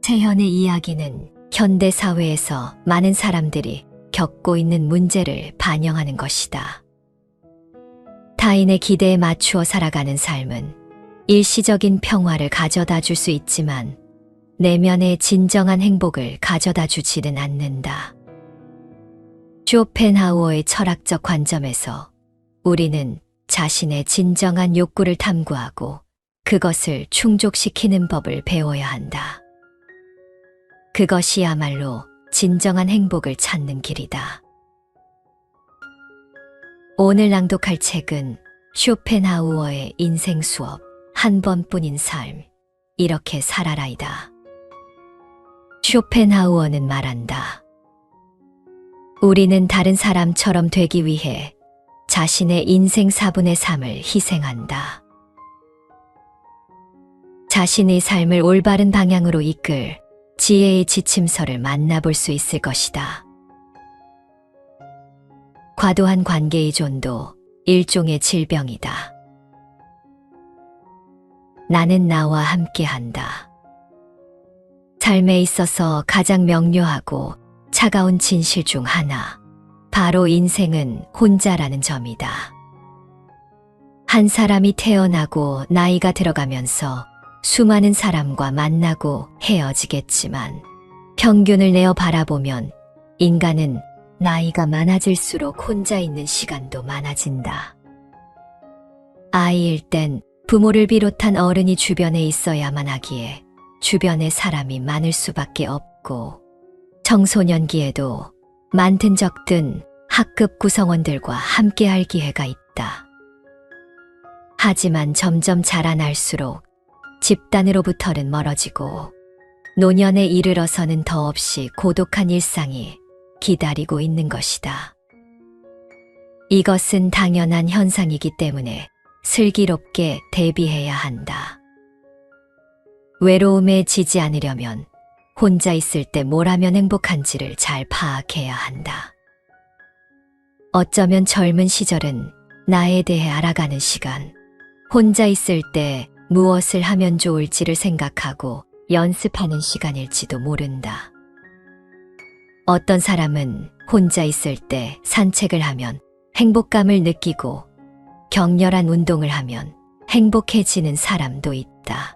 채연의 이야기는 현대 사회에서 많은 사람들이 겪고 있는 문제를 반영하는 것이다. 타인의 기대에 맞추어 살아가는 삶은 일시적인 평화를 가져다 줄 수 있지만 내면의 진정한 행복을 가져다 주지는 않는다. 쇼펜하우어의 철학적 관점에서 우리는 자신의 진정한 욕구를 탐구하고 그것을 충족시키는 법을 배워야 한다. 그것이야말로 진정한 행복을 찾는 길이다. 오늘 낭독할 책은 쇼펜하우어의 인생 수업, 한 번뿐인 삶, 이렇게 살아라이다. 쇼펜하우어는 말한다. 우리는 다른 사람처럼 되기 위해 자신의 인생 4분의 3을 희생한다. 자신의 삶을 올바른 방향으로 이끌 지혜의 지침서를 만나볼 수 있을 것이다. 과도한 관계의 존도 일종의 질병이다. 나는 나와 함께한다. 삶에 있어서 가장 명료하고 차가운 진실 중 하나, 바로 인생은 혼자라는 점이다. 한 사람이 태어나고 나이가 들어가면서 수많은 사람과 만나고 헤어지겠지만 평균을 내어 바라보면 인간은 나이가 많아질수록 혼자 있는 시간도 많아진다. 아이일 땐 부모를 비롯한 어른이 주변에 있어야만 하기에 주변에 사람이 많을 수밖에 없고, 청소년기에도 많든 적든 학급 구성원들과 함께할 기회가 있다. 하지만 점점 자라날수록 집단으로부터는 멀어지고 노년에 이르러서는 더없이 고독한 일상이 기다리고 있는 것이다. 이것은 당연한 현상이기 때문에 슬기롭게 대비해야 한다. 외로움에 지지 않으려면 혼자 있을 때 뭘 하면 행복한지를 잘 파악해야 한다. 어쩌면 젊은 시절은 나에 대해 알아가는 시간, 혼자 있을 때 무엇을 하면 좋을지를 생각하고 연습하는 시간일지도 모른다. 어떤 사람은 혼자 있을 때 산책을 하면 행복감을 느끼고 격렬한 운동을 하면 행복해지는 사람도 있다.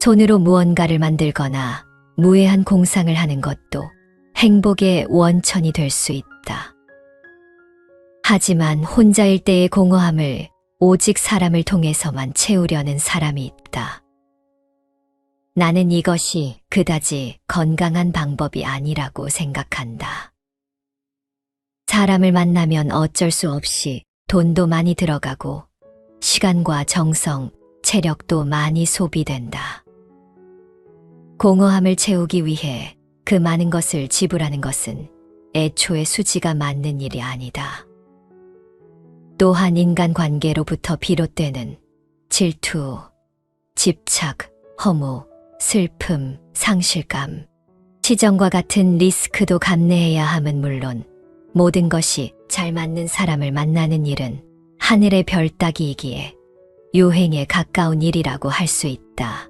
손으로 무언가를 만들거나 무해한 공상을 하는 것도 행복의 원천이 될 수 있다. 하지만 혼자일 때의 공허함을 오직 사람을 통해서만 채우려는 사람이 있다. 나는 이것이 그다지 건강한 방법이 아니라고 생각한다. 사람을 만나면 어쩔 수 없이 돈도 많이 들어가고 시간과 정성, 체력도 많이 소비된다. 공허함을 채우기 위해 그 많은 것을 지불하는 것은 애초에 수지가 맞는 일이 아니다. 또한 인간관계로부터 비롯되는 질투, 집착, 허무, 슬픔, 상실감, 시정과 같은 리스크도 감내해야 함은 물론 모든 것이 잘 맞는 사람을 만나는 일은 하늘의 별 따기이기에 요행에 가까운 일이라고 할 수 있다.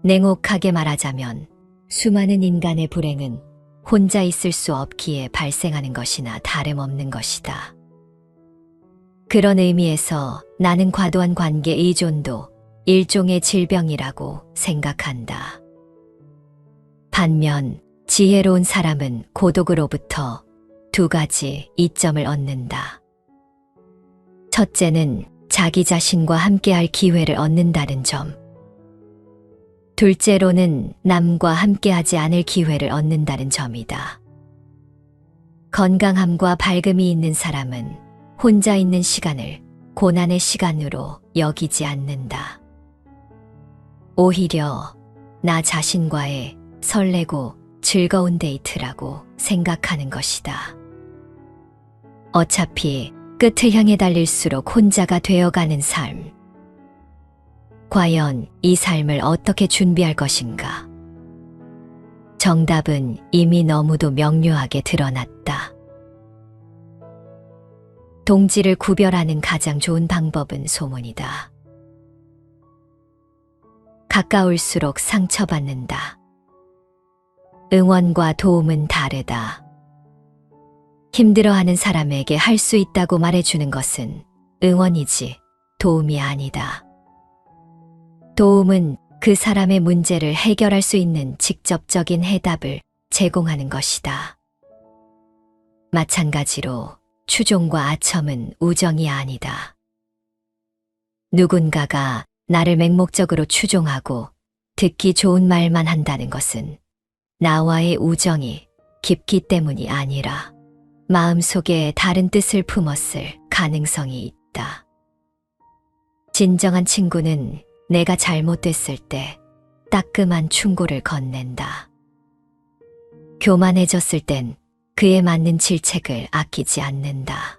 냉혹하게 말하자면 수많은 인간의 불행은 혼자 있을 수 없기에 발생하는 것이나 다름없는 것이다. 그런 의미에서 나는 과도한 관계 의존도 일종의 질병이라고 생각한다. 반면 지혜로운 사람은 고독으로부터 두 가지 이점을 얻는다. 첫째는 자기 자신과 함께할 기회를 얻는다는 점. 둘째로는 남과 함께하지 않을 기회를 얻는다는 점이다. 건강함과 밝음이 있는 사람은 혼자 있는 시간을 고난의 시간으로 여기지 않는다. 오히려 나 자신과의 설레고 즐거운 데이트라고 생각하는 것이다. 어차피 끝을 향해 달릴수록 혼자가 되어가는 삶. 과연 이 삶을 어떻게 준비할 것인가? 정답은 이미 너무도 명료하게 드러났다. 동지를 구별하는 가장 좋은 방법은 소문이다. 가까울수록 상처받는다. 응원과 도움은 다르다. 힘들어하는 사람에게 할 수 있다고 말해주는 것은 응원이지 도움이 아니다. 도움은 그 사람의 문제를 해결할 수 있는 직접적인 해답을 제공하는 것이다. 마찬가지로 추종과 아첨은 우정이 아니다. 누군가가 나를 맹목적으로 추종하고 듣기 좋은 말만 한다는 것은 나와의 우정이 깊기 때문이 아니라 마음속에 다른 뜻을 품었을 가능성이 있다. 진정한 친구는 내가 잘못됐을 때 따끔한 충고를 건넨다. 교만해졌을 땐 그에 맞는 질책을 아끼지 않는다.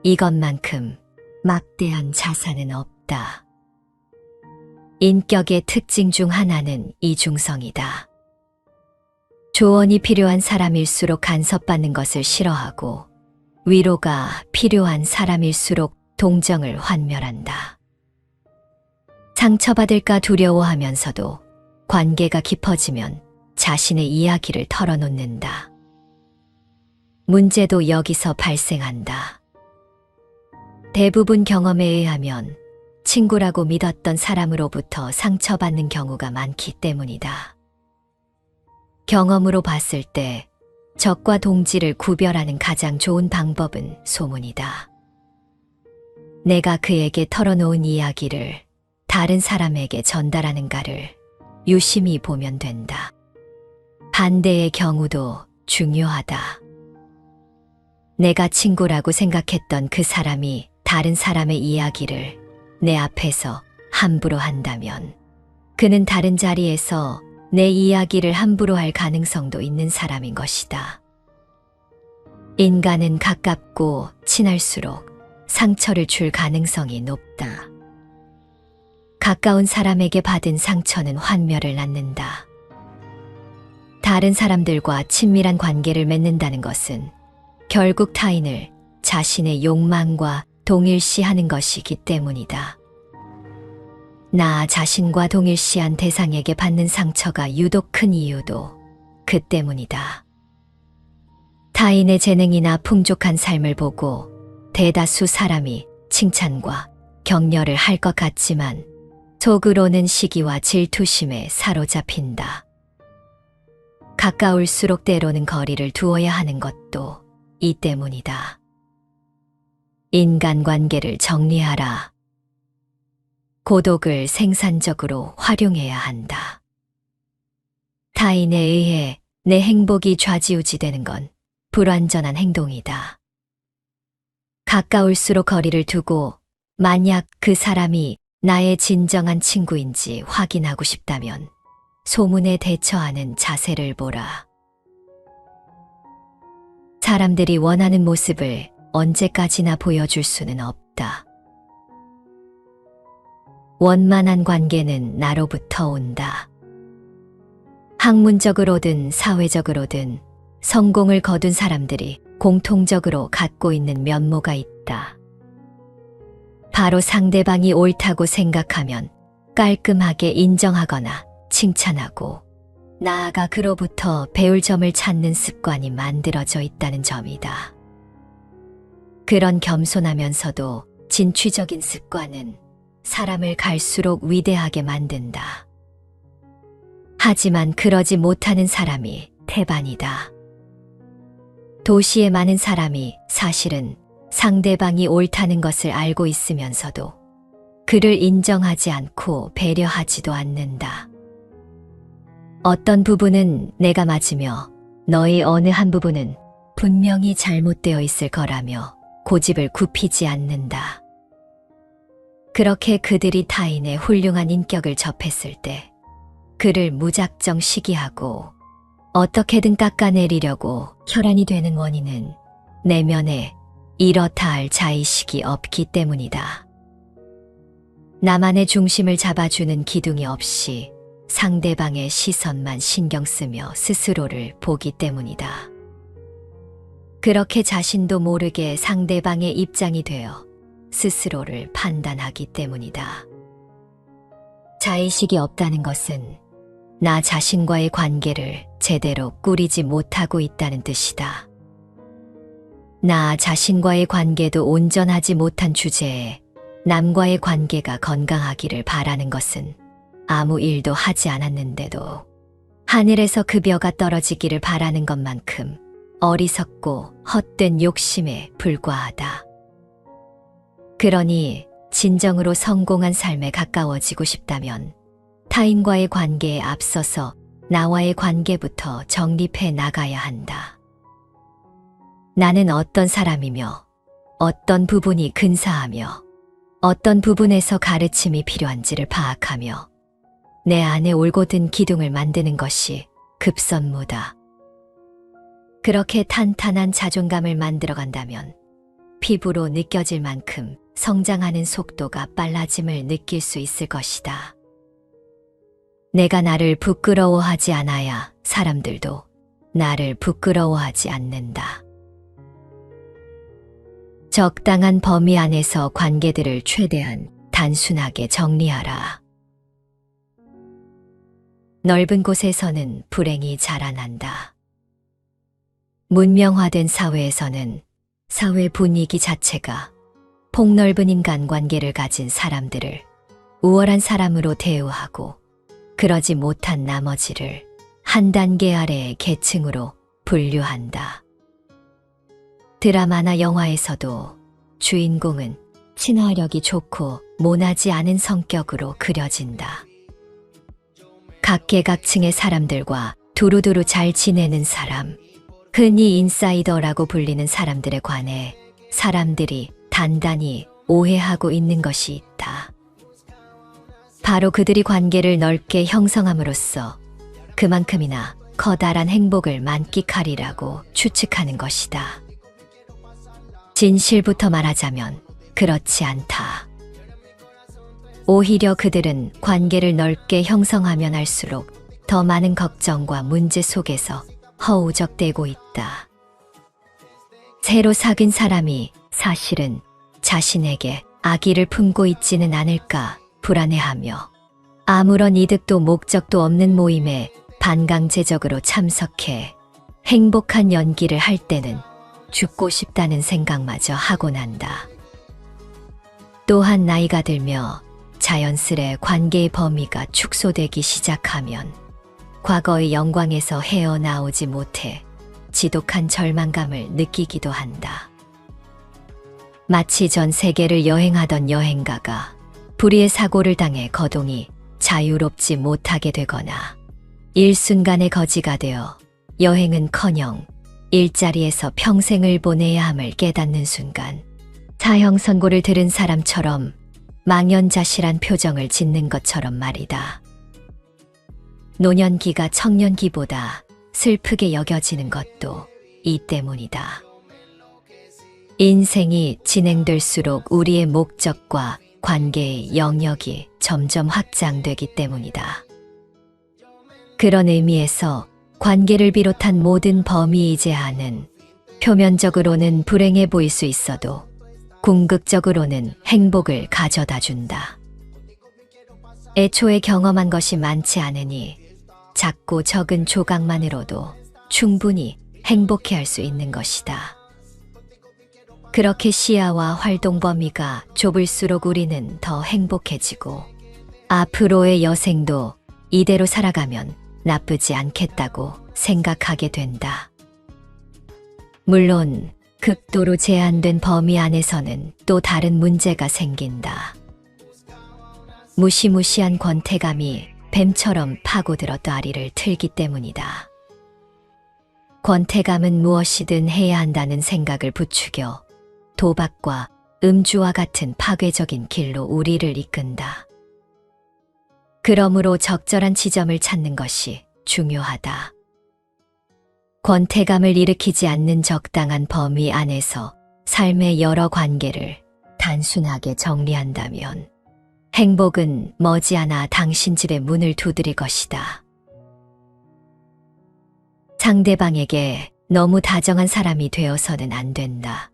이것만큼 막대한 자산은 없다. 인격의 특징 중 하나는 이중성이다. 조언이 필요한 사람일수록 간섭받는 것을 싫어하고 위로가 필요한 사람일수록 동정을 환멸한다. 상처받을까 두려워하면서도 관계가 깊어지면 자신의 이야기를 털어놓는다. 문제도 여기서 발생한다. 대부분 경험에 의하면 친구라고 믿었던 사람으로부터 상처받는 경우가 많기 때문이다. 경험으로 봤을 때 적과 동지를 구별하는 가장 좋은 방법은 소문이다. 내가 그에게 털어놓은 이야기를 다른 사람에게 전달하는가를 유심히 보면 된다. 반대의 경우도 중요하다. 내가 친구라고 생각했던 그 사람이 다른 사람의 이야기를 내 앞에서 함부로 한다면 그는 다른 자리에서 내 이야기를 함부로 할 가능성도 있는 사람인 것이다. 인간은 가깝고 친할수록 상처를 줄 가능성이 높다. 가까운 사람에게 받은 상처는 환멸을 낳는다. 다른 사람들과 친밀한 관계를 맺는다는 것은 결국 타인을 자신의 욕망과 동일시하는 것이기 때문이다. 나 자신과 동일시한 대상에게 받는 상처가 유독 큰 이유도 그 때문이다. 타인의 재능이나 풍족한 삶을 보고 대다수 사람이 칭찬과 격려를 할 것 같지만 속으로는 시기와 질투심에 사로잡힌다. 가까울수록 때로는 거리를 두어야 하는 것도 이 때문이다. 인간관계를 정리하라. 고독을 생산적으로 활용해야 한다. 타인에 의해 내 행복이 좌지우지되는 건 불완전한 행동이다. 가까울수록 거리를 두고 만약 그 사람이 나의 진정한 친구인지 확인하고 싶다면 소문에 대처하는 자세를 보라. 사람들이 원하는 모습을 언제까지나 보여줄 수는 없다. 원만한 관계는 나로부터 온다. 학문적으로든 사회적으로든 성공을 거둔 사람들이 공통적으로 갖고 있는 면모가 있다. 바로 상대방이 옳다고 생각하면 깔끔하게 인정하거나 칭찬하고 나아가 그로부터 배울 점을 찾는 습관이 만들어져 있다는 점이다. 그런 겸손하면서도 진취적인 습관은 사람을 갈수록 위대하게 만든다. 하지만 그러지 못하는 사람이 태반이다. 도시의 많은 사람이 사실은 상대방이 옳다는 것을 알고 있으면서도 그를 인정하지 않고 배려하지도 않는다. 어떤 부분은 내가 맞으며 너의 어느 한 부분은 분명히 잘못되어 있을 거라며 고집을 굽히지 않는다. 그렇게 그들이 타인의 훌륭한 인격을 접했을 때 그를 무작정 시기하고 어떻게든 깎아내리려고 혈안이 되는 원인은 내면에 이렇다 할 자의식이 없기 때문이다. 나만의 중심을 잡아주는 기둥이 없이 상대방의 시선만 신경 쓰며 스스로를 보기 때문이다. 그렇게 자신도 모르게 상대방의 입장이 되어 스스로를 판단하기 때문이다. 자의식이 없다는 것은 나 자신과의 관계를 제대로 꾸리지 못하고 있다는 뜻이다. 나 자신과의 관계도 온전하지 못한 주제에 남과의 관계가 건강하기를 바라는 것은 아무 일도 하지 않았는데도 하늘에서 급여가 떨어지기를 바라는 것만큼 어리석고 헛된 욕심에 불과하다. 그러니 진정으로 성공한 삶에 가까워지고 싶다면 타인과의 관계에 앞서서 나와의 관계부터 정립해 나가야 한다. 나는 어떤 사람이며 어떤 부분이 근사하며 어떤 부분에서 가르침이 필요한지를 파악하며 내 안에 올곧은 기둥을 만드는 것이 급선무다. 그렇게 탄탄한 자존감을 만들어간다면 피부로 느껴질 만큼 성장하는 속도가 빨라짐을 느낄 수 있을 것이다. 내가 나를 부끄러워하지 않아야 사람들도 나를 부끄러워하지 않는다. 적당한 범위 안에서 관계들을 최대한 단순하게 정리하라. 넓은 곳에서는 불행이 자라난다. 문명화된 사회에서는 사회 분위기 자체가 폭넓은 인간관계를 가진 사람들을 우월한 사람으로 대우하고 그러지 못한 나머지를 한 단계 아래의 계층으로 분류한다. 드라마나 영화에서도 주인공은 친화력이 좋고 모나지 않은 성격으로 그려진다. 각계각층의 사람들과 두루두루 잘 지내는 사람, 흔히 인사이더라고 불리는 사람들에 관해 사람들이 단단히 오해하고 있는 것이 있다. 바로 그들이 관계를 넓게 형성함으로써 그만큼이나 커다란 행복을 만끽하리라고 추측하는 것이다. 진실부터 말하자면 그렇지 않다. 오히려 그들은 관계를 넓게 형성하면 할수록 더 많은 걱정과 문제 속에서 허우적대고 있다. 새로 사귄 사람이 사실은 자신에게 악의를 품고 있지는 않을까 불안해하며 아무런 이득도 목적도 없는 모임에 반강제적으로 참석해 행복한 연기를 할 때는 죽고 싶다는 생각마저 하곤 한다. 또한 나이가 들며 자연스레 관계의 범위가 축소되기 시작하면 과거의 영광에서 헤어나오지 못해 지독한 절망감을 느끼기도 한다. 마치 전 세계를 여행하던 여행가가 불의의 사고를 당해 거동이 자유롭지 못하게 되거나 일순간의 거지가 되어 여행은커녕 일자리에서 평생을 보내야 함을 깨닫는 순간 사형 선고를 들은 사람처럼 망연자실한 표정을 짓는 것처럼 말이다. 노년기가 청년기보다 슬프게 여겨지는 것도 이 때문이다. 인생이 진행될수록 우리의 목적과 관계의 영역이 점점 확장되기 때문이다. 그런 의미에서 관계를 비롯한 모든 범위이제하는 표면적으로는 불행해 보일 수 있어도 궁극적으로는 행복을 가져다 준다. 애초에 경험한 것이 많지 않으니 작고 적은 조각만으로도 충분히 행복해할 수 있는 것이다. 그렇게 시야와 활동 범위가 좁을수록 우리는 더 행복해지고 앞으로의 여생도 이대로 살아가면 나쁘지 않겠다고 생각하게 된다. 물론 극도로 제한된 범위 안에서는 또 다른 문제가 생긴다. 무시무시한 권태감이 뱀처럼 파고들어 다리를 틀기 때문이다. 권태감은 무엇이든 해야 한다는 생각을 부추겨 도박과 음주와 같은 파괴적인 길로 우리를 이끈다. 그러므로 적절한 지점을 찾는 것이 중요하다. 권태감을 일으키지 않는 적당한 범위 안에서 삶의 여러 관계를 단순하게 정리한다면 행복은 머지않아 당신 집의 문을 두드릴 것이다. 상대방에게 너무 다정한 사람이 되어서는 안 된다.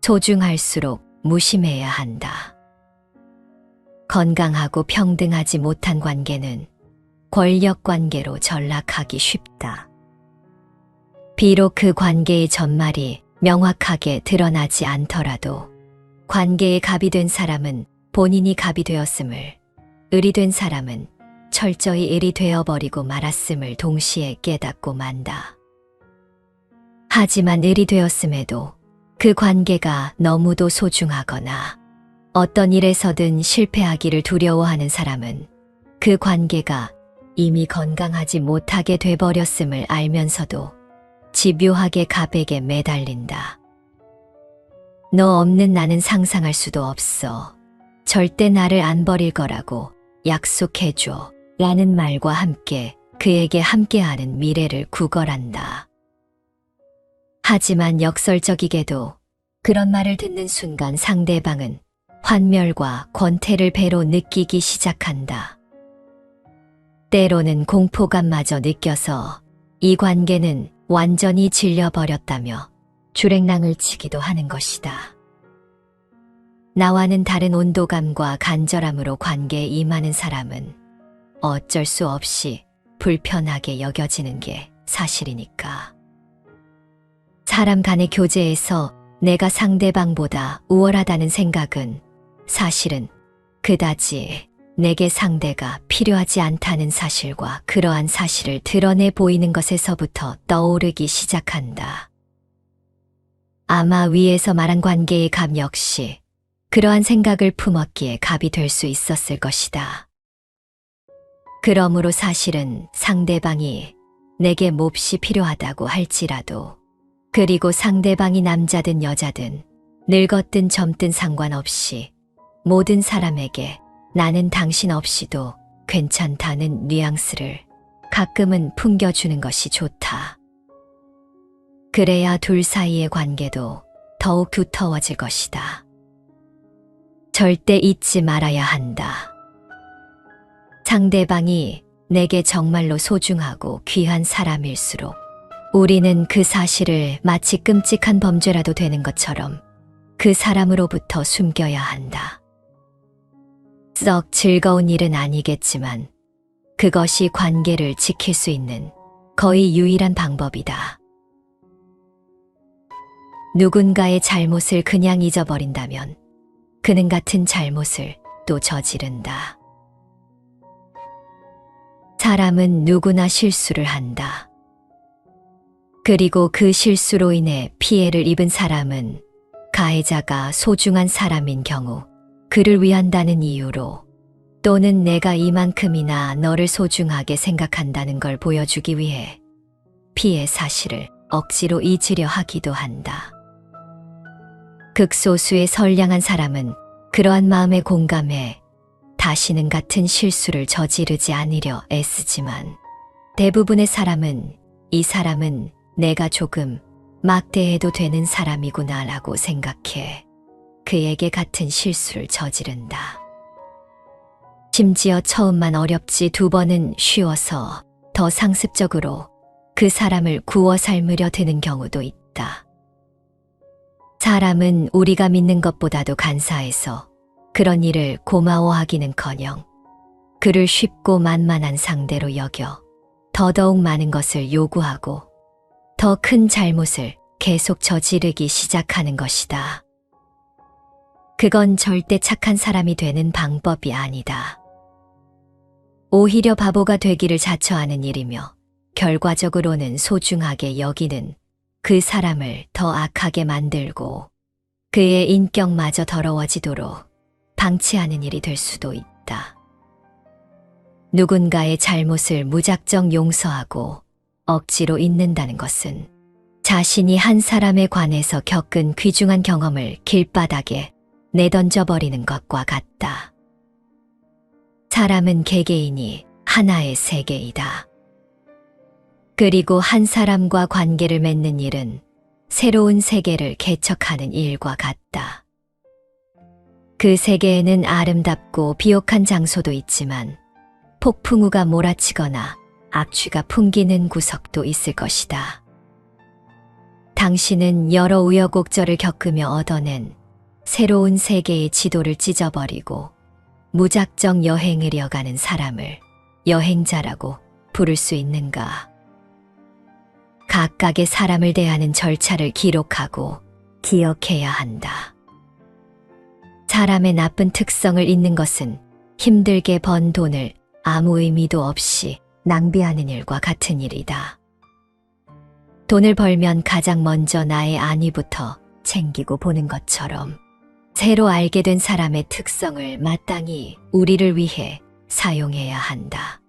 소중할수록 무심해야 한다. 건강하고 평등하지 못한 관계는 권력 관계로 전락하기 쉽다. 비록 그 관계의 전말이 명확하게 드러나지 않더라도 관계에 갑이 된 사람은 본인이 갑이 되었음을, 을이 된 사람은 철저히 일이 되어버리고 말았음을 동시에 깨닫고 만다. 하지만 일이 되었음에도 그 관계가 너무도 소중하거나 어떤 일에서든 실패하기를 두려워하는 사람은 그 관계가 이미 건강하지 못하게 돼버렸음을 알면서도 집요하게 갑에게 매달린다. 너 없는 나는 상상할 수도 없어. 절대 나를 안 버릴 거라고 약속해줘. 라는 말과 함께 그에게 함께하는 미래를 구걸한다. 하지만 역설적이게도 그런 말을 듣는 순간 상대방은 환멸과 권태를 배로 느끼기 시작한다. 때로는 공포감마저 느껴서 이 관계는 완전히 질려버렸다며 주랭랑을 치기도 하는 것이다. 나와는 다른 온도감과 간절함으로 관계에 임하는 사람은 어쩔 수 없이 불편하게 여겨지는 게 사실이니까. 사람 간의 교제에서 내가 상대방보다 우월하다는 생각은 사실은 그다지 내게 상대가 필요하지 않다는 사실과 그러한 사실을 드러내 보이는 것에서부터 떠오르기 시작한다. 아마 위에서 말한 관계의 갑 역시 그러한 생각을 품었기에 갑이 될 수 있었을 것이다. 그러므로 사실은 상대방이 내게 몹시 필요하다고 할지라도, 그리고 상대방이 남자든 여자든 늙었든 젊든 상관없이 모든 사람에게 나는 당신 없이도 괜찮다는 뉘앙스를 가끔은 풍겨주는 것이 좋다. 그래야 둘 사이의 관계도 더욱 두터워질 것이다. 절대 잊지 말아야 한다. 상대방이 내게 정말로 소중하고 귀한 사람일수록 우리는 그 사실을 마치 끔찍한 범죄라도 되는 것처럼 그 사람으로부터 숨겨야 한다. 썩 즐거운 일은 아니겠지만 그것이 관계를 지킬 수 있는 거의 유일한 방법이다. 누군가의 잘못을 그냥 잊어버린다면 그는 같은 잘못을 또 저지른다. 사람은 누구나 실수를 한다. 그리고 그 실수로 인해 피해를 입은 사람은 가해자가 소중한 사람인 경우 그를 위한다는 이유로, 또는 내가 이만큼이나 너를 소중하게 생각한다는 걸 보여주기 위해 피해 사실을 억지로 잊으려 하기도 한다. 극소수의 선량한 사람은 그러한 마음에 공감해 다시는 같은 실수를 저지르지 않으려 애쓰지만, 대부분의 사람은 이 사람은 내가 조금 막대해도 되는 사람이구나 라고 생각해 그에게 같은 실수를 저지른다. 심지어 처음만 어렵지 두 번은 쉬워서 더 상습적으로 그 사람을 구워 삶으려 드는 경우도 있다. 사람은 우리가 믿는 것보다도 간사해서 그런 일을 고마워하기는커녕 그를 쉽고 만만한 상대로 여겨 더더욱 많은 것을 요구하고 더 큰 잘못을 계속 저지르기 시작하는 것이다. 그건 절대 착한 사람이 되는 방법이 아니다. 오히려 바보가 되기를 자처하는 일이며 결과적으로는 소중하게 여기는 그 사람을 더 악하게 만들고 그의 인격마저 더러워지도록 방치하는 일이 될 수도 있다. 누군가의 잘못을 무작정 용서하고 억지로 잊는다는 것은 자신이 한 사람에 관해서 겪은 귀중한 경험을 길바닥에 내던져버리는 것과 같다. 사람은 개개인이 하나의 세계이다. 그리고 한 사람과 관계를 맺는 일은 새로운 세계를 개척하는 일과 같다. 그 세계에는 아름답고 비옥한 장소도 있지만 폭풍우가 몰아치거나 악취가 풍기는 구석도 있을 것이다. 당신은 여러 우여곡절을 겪으며 얻어낸 새로운 세계의 지도를 찢어버리고 무작정 여행을 이어가는 사람을 여행자라고 부를 수 있는가? 각각의 사람을 대하는 절차를 기록하고 기억해야 한다. 사람의 나쁜 특성을 잊는 것은 힘들게 번 돈을 아무 의미도 없이 낭비하는 일과 같은 일이다. 돈을 벌면 가장 먼저 나의 안위부터 챙기고 보는 것처럼 새로 알게 된 사람의 특성을 마땅히 우리를 위해 사용해야 한다.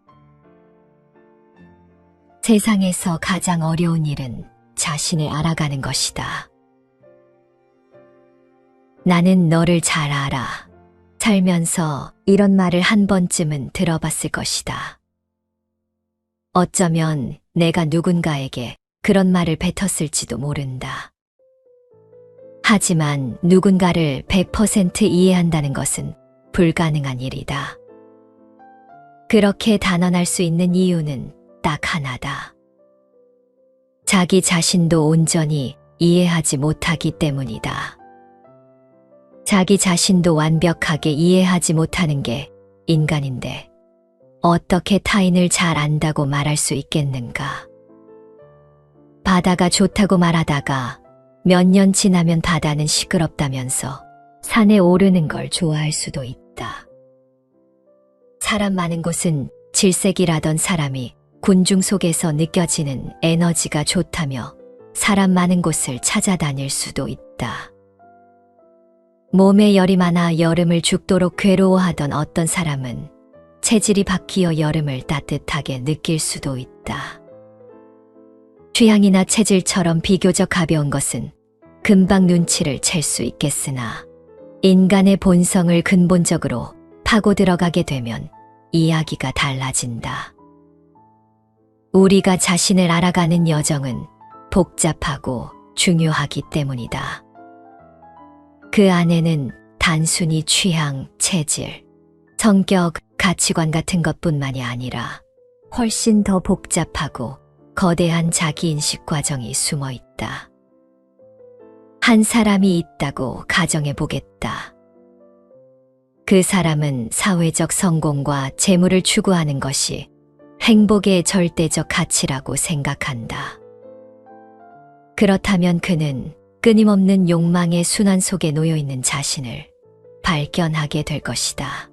세상에서 가장 어려운 일은 자신을 알아가는 것이다. 나는 너를 잘 알아. 살면서 이런 말을 한 번쯤은 들어봤을 것이다. 어쩌면 내가 누군가에게 그런 말을 뱉었을지도 모른다. 하지만 누군가를 100% 이해한다는 것은 불가능한 일이다. 그렇게 단언할 수 있는 이유는 딱 하나다. 자기 자신도 온전히 이해하지 못하기 때문이다. 자기 자신도 완벽하게 이해하지 못하는 게 인간인데 어떻게 타인을 잘 안다고 말할 수 있겠는가? 바다가 좋다고 말하다가 몇 년 지나면 바다는 시끄럽다면서 산에 오르는 걸 좋아할 수도 있다. 사람 많은 곳은 질색이라던 사람이 군중 속에서 느껴지는 에너지가 좋다며 사람 많은 곳을 찾아다닐 수도 있다. 몸에 열이 많아 여름을 죽도록 괴로워하던 어떤 사람은 체질이 바뀌어 여름을 따뜻하게 느낄 수도 있다. 취향이나 체질처럼 비교적 가벼운 것은 금방 눈치를 챌 수 있겠으나 인간의 본성을 근본적으로 파고 들어가게 되면 이야기가 달라진다. 우리가 자신을 알아가는 여정은 복잡하고 중요하기 때문이다. 그 안에는 단순히 취향, 체질, 성격, 가치관 같은 것뿐만이 아니라 훨씬 더 복잡하고 거대한 자기인식 과정이 숨어 있다. 한 사람이 있다고 가정해 보겠다. 그 사람은 사회적 성공과 재물을 추구하는 것이 행복의 절대적 가치라고 생각한다. 그렇다면 그는 끊임없는 욕망의 순환 속에 놓여 있는 자신을 발견하게 될 것이다.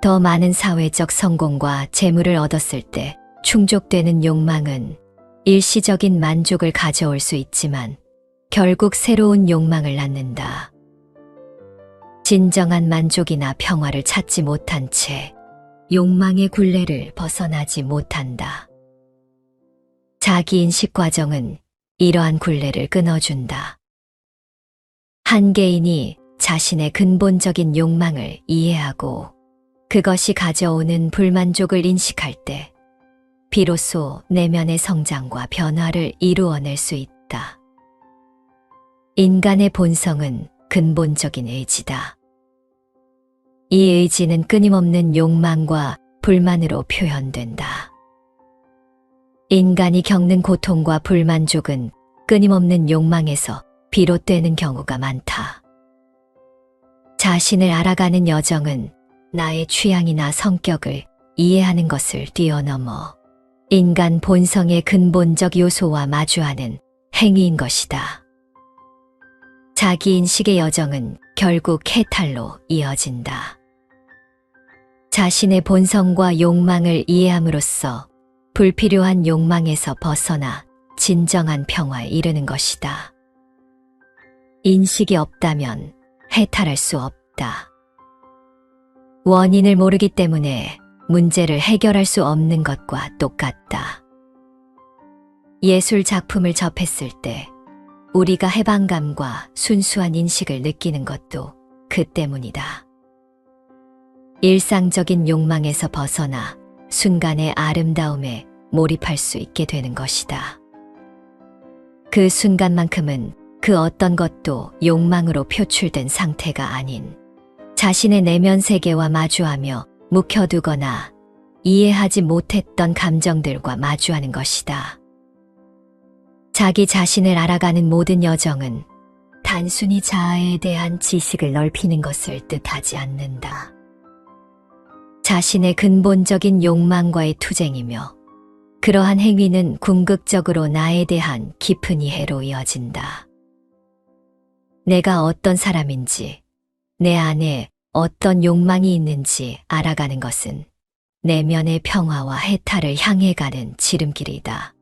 더 많은 사회적 성공과 재물을 얻었을 때 충족되는 욕망은 일시적인 만족을 가져올 수 있지만 결국 새로운 욕망을 낳는다. 진정한 만족이나 평화를 찾지 못한 채 욕망의 굴레를 벗어나지 못한다. 자기인식 과정은 이러한 굴레를 끊어준다. 한 개인이 자신의 근본적인 욕망을 이해하고 그것이 가져오는 불만족을 인식할 때 비로소 내면의 성장과 변화를 이루어낼 수 있다. 인간의 본성은 근본적인 의지다. 이 의지는 끊임없는 욕망과 불만으로 표현된다. 인간이 겪는 고통과 불만족은 끊임없는 욕망에서 비롯되는 경우가 많다. 자신을 알아가는 여정은 나의 취향이나 성격을 이해하는 것을 뛰어넘어 인간 본성의 근본적 요소와 마주하는 행위인 것이다. 자기인식의 여정은 결국 해탈로 이어진다. 자신의 본성과 욕망을 이해함으로써 불필요한 욕망에서 벗어나 진정한 평화에 이르는 것이다. 인식이 없다면 해탈할 수 없다. 원인을 모르기 때문에 문제를 해결할 수 없는 것과 똑같다. 예술 작품을 접했을 때 우리가 해방감과 순수한 인식을 느끼는 것도 그 때문이다. 일상적인 욕망에서 벗어나 순간의 아름다움에 몰입할 수 있게 되는 것이다. 그 순간만큼은 그 어떤 것도 욕망으로 표출된 상태가 아닌 자신의 내면 세계와 마주하며 묵혀두거나 이해하지 못했던 감정들과 마주하는 것이다. 자기 자신을 알아가는 모든 여정은 단순히 자아에 대한 지식을 넓히는 것을 뜻하지 않는다. 자신의 근본적인 욕망과의 투쟁이며 그러한 행위는 궁극적으로 나에 대한 깊은 이해로 이어진다. 내가 어떤 사람인지, 내 안에 어떤 욕망이 있는지 알아가는 것은 내면의 평화와 해탈을 향해 가는 지름길이다.